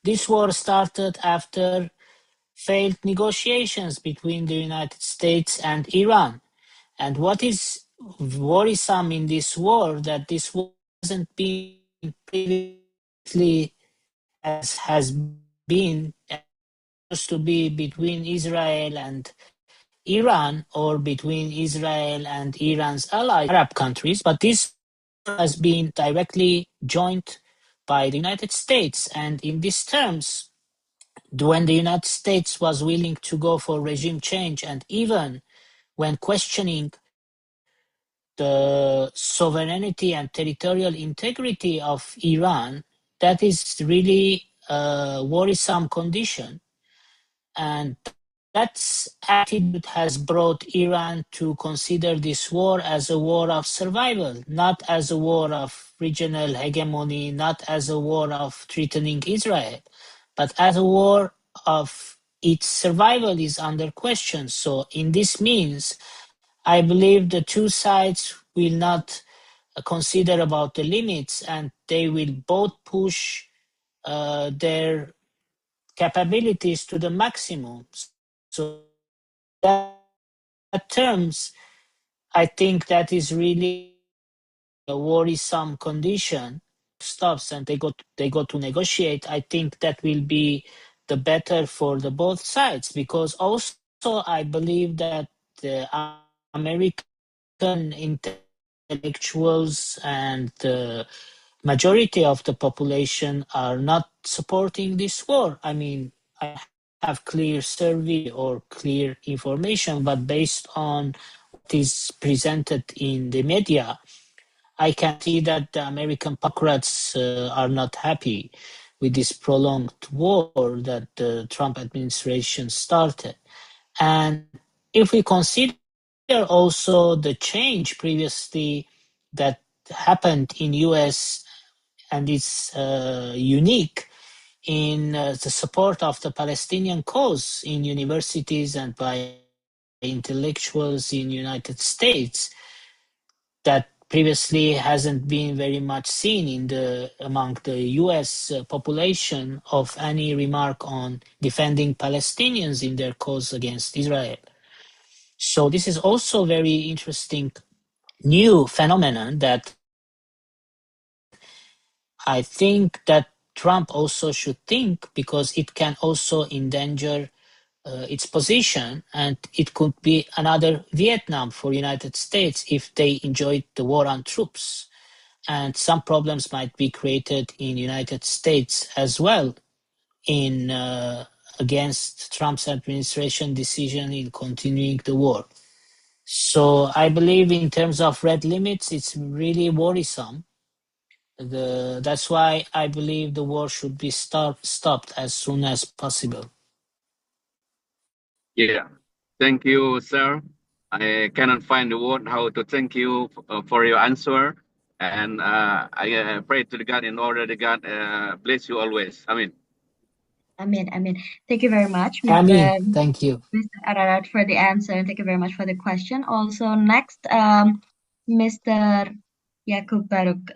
this war started after failed negotiations between the United States and Iran. And what is worrisome in this war that this war hasn't been previously as has been supposed to be between Israel and Iran or between Israel and Iran's allied Arab countries, but this has been directly joined by the United States. And in these terms, when the United States was willing to go for regime change and even when questioning the sovereignty and territorial integrity of Iran, that is really a worrisome condition. And that attitude has brought Iran to consider this war as a war of survival, not as a war of regional hegemony, not as a war of threatening Israel, but as a war of its survival is under question. So in this means, I believe the two sides will not consider about the limits and they will both push their capabilities to the maximum. So that terms, I think that is really a worrisome condition. Stops and they go to negotiate. I think that will be the better for the both sides, because also I believe that the American intellectuals and the majority of the population are not supporting this war. I mean, I have clear survey or clear information, but based on what is presented in the media, I can see that the American bureaucrats are not happy with this prolonged war that the Trump administration started. And if we consider also the change previously that happened in US, and it's unique in the support of the Palestinian cause in universities and by intellectuals in United States, that previously hasn't been very much seen in among the US population of any remark on defending Palestinians in their cause against Israel. So this is also very interesting new phenomenon that I think that Trump also should think, because it can also endanger its position, and it could be another Vietnam for United States if they enjoyed the war on troops. And some problems might be created in United States as well in against Trump's administration decision in continuing the war. So I believe in terms of red limits, it's really worrisome. That's why I believe the war should be stopped as soon as possible. Yeah, thank you, sir. I cannot find the word how to thank you for your answer. And I pray to the God in order the God bless you always. Amen. Amen. Thank you very much, Amin, thank you. Mr. Ararat, for the answer, and thank you very much for the question. Also, next, Mr. Yaakov Baruch,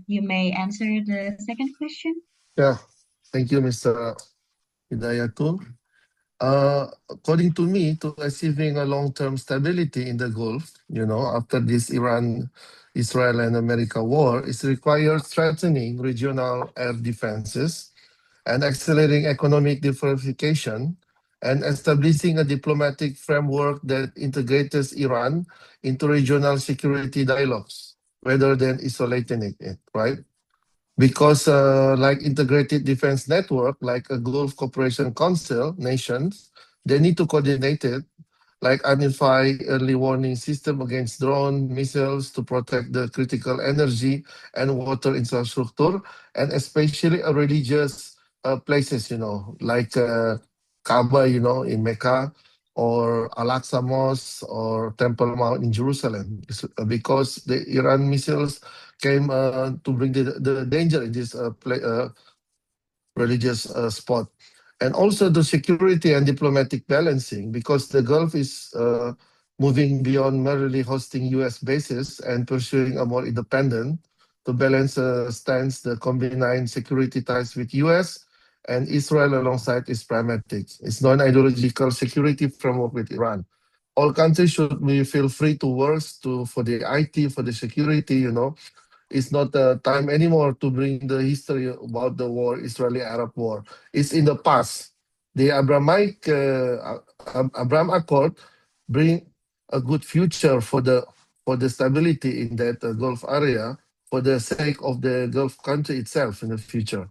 you may answer the second question. Yeah, thank you, Mr. Hidayatul. According to me, to achieving a long-term stability in the Gulf, after this Israel and America war, it requires strengthening regional air defenses and accelerating economic diversification and establishing a diplomatic framework that integrates Iran into regional security dialogues rather than isolating it, right? Because like integrated defense network, like a Gulf Cooperation Council nations, they need to coordinate it, like identify early warning system against drone missiles to protect the critical energy and water infrastructure, and especially religious places, like Kaaba, in Mecca, or Al-Aqsa Mosque or Temple Mount in Jerusalem, because the Iran missiles came to bring the danger in this religious spot. And also the security and diplomatic balancing, because the Gulf is moving beyond merely hosting US bases and pursuing a more independent to balance stance the combined security ties with US and Israel alongside its pragmatics. It's non-ideological security framework with Iran. All countries should feel free to work for the IT, for the security, It's not the time anymore to bring the history about the war, Israeli-Arab war. It's in the past. The Abraham Accord bring a good future for the stability in that Gulf area for the sake of the Gulf country itself in the future.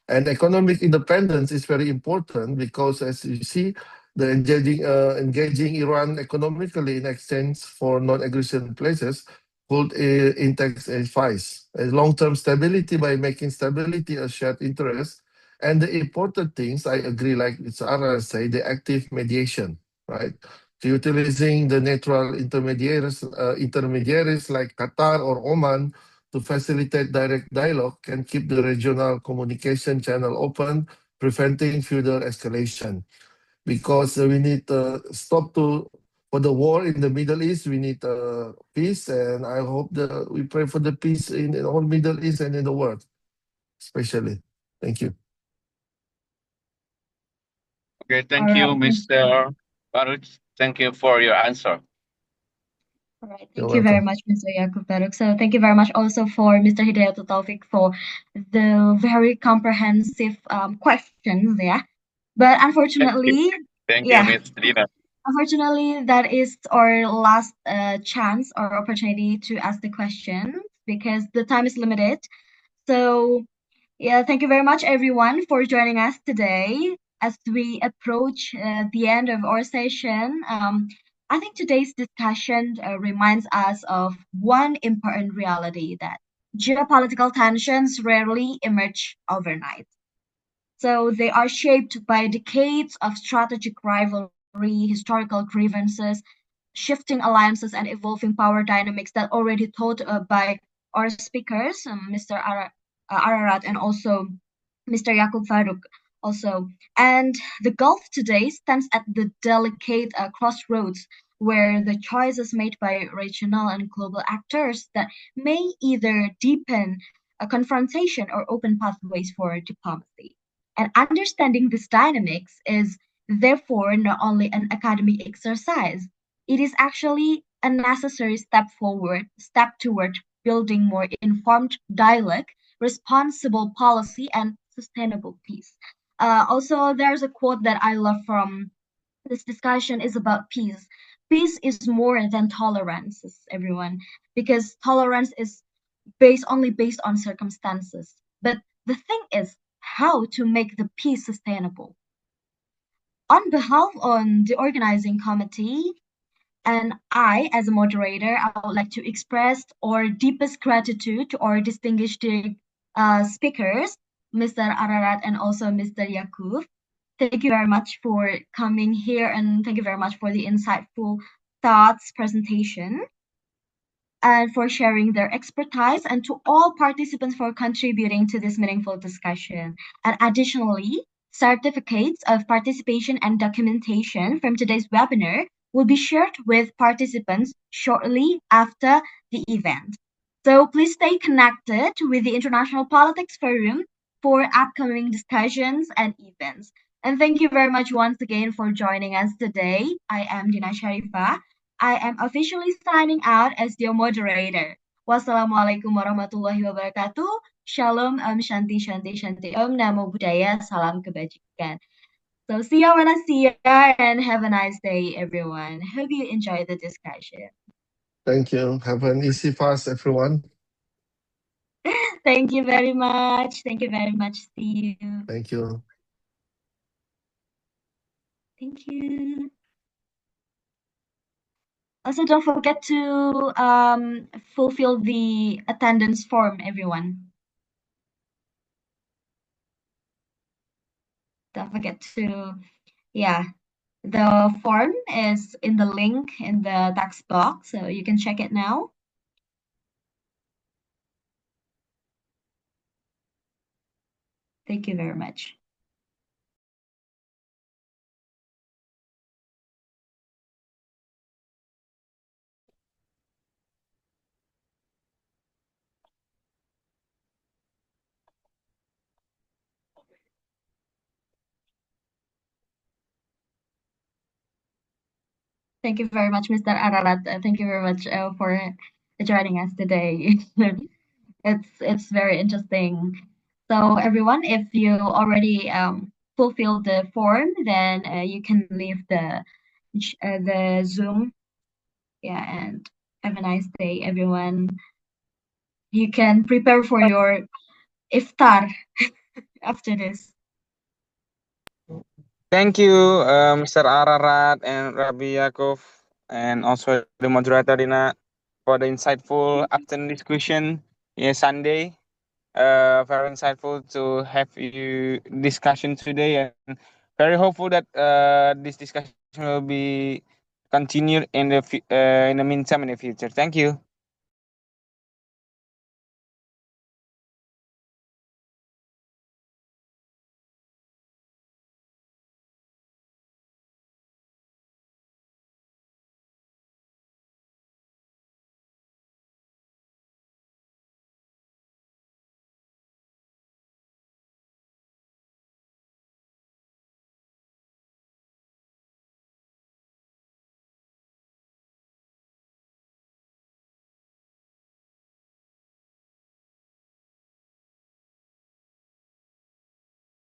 And economic independence is very important because, as you see, the engaging Iran economically in exchange for non-aggression places could intensifies long-term stability by making stability a shared interest. And the important things, I agree, like Sarah say, the active mediation, right? So utilizing the natural intermediaries like Qatar or Oman to facilitate direct dialogue can keep the regional communication channel open, preventing further escalation. Because we need to stop for the war in the Middle East. We need peace, and I hope that we pray for the peace in the whole Middle East and in the world, especially. Thank you. Okay, thank you, Mr. Baruch. Thank you for your answer. All right, You're thank you very welcome. much, Mr. Yaakov Baruch. So thank you very much also for Mr. Hidayatul Taufik for the very comprehensive questions, yeah. But unfortunately, Thank you, yeah, Miss Dyna. unfortunately, that is our last chance or opportunity to ask the questions because the time is limited. So yeah, thank you very much, everyone, for joining us today. As we approach the end of our session, I think today's discussion reminds us of one important reality that geopolitical tensions rarely emerge overnight. So they are shaped by decades of strategic rivalry, historical grievances, shifting alliances, and evolving power dynamics that already taught by our speakers, Mr. Ararat and also Mr. Yaakov Farouk also. And the Gulf today stands at the delicate crossroads where the choices made by regional and global actors that may either deepen a confrontation or open pathways for diplomacy. And understanding these dynamics is therefore not only an academic exercise, it is actually a necessary step toward building more informed dialogue, responsible policy, and sustainable peace. Also, there's a quote that I love from this discussion is about peace. Peace is more than tolerance, everyone, because tolerance is based on circumstances. But the thing is how to make the peace sustainable. On behalf on the organizing committee, and I, as a moderator, I would like to express our deepest gratitude to our distinguished speakers, Mr. Ararat and also Mr. Yaakov. Thank you very much for coming here and thank you very much for the insightful thoughts presentation and for sharing their expertise, and to all participants for contributing to this meaningful discussion. And additionally, certificates of participation and documentation from today's webinar will be shared with participants shortly after the event. So please stay connected with the International Politics Forum for upcoming discussions and events. And thank you very much once again for joining us today. I am Dina Syarifa. I am officially signing out as your moderator. Wassalamualaikum warahmatullahi wabarakatuh. Shalom, Shanti, Shanti, Shanti, Namo Buddhaya, Salam Kebajikan. So see you when I see you, and have a nice day, everyone. Hope you enjoy the discussion. Thank you. Have an easy fast, everyone. Thank you very much. Thank you very much. See you. Thank you. Thank you. Also, don't forget to fulfill the attendance form, everyone. Don't forget to, yeah, the form is in the link in the text box, so you can check it now. Thank you very much. Thank you very much, Mr. Ararat. Thank you very much for joining us today. It's very interesting. So everyone, if you already fulfilled the form, then you can leave the Zoom. Yeah, and have a nice day, everyone. You can prepare for your iftar after this. Thank you, Mr. Ararat and Rabbi Yaakov, and also the moderator Dina for the insightful afternoon discussion. Sunday. Very insightful to have you discussion today, and very hopeful that this discussion will be continued in the meantime in the future. Thank you.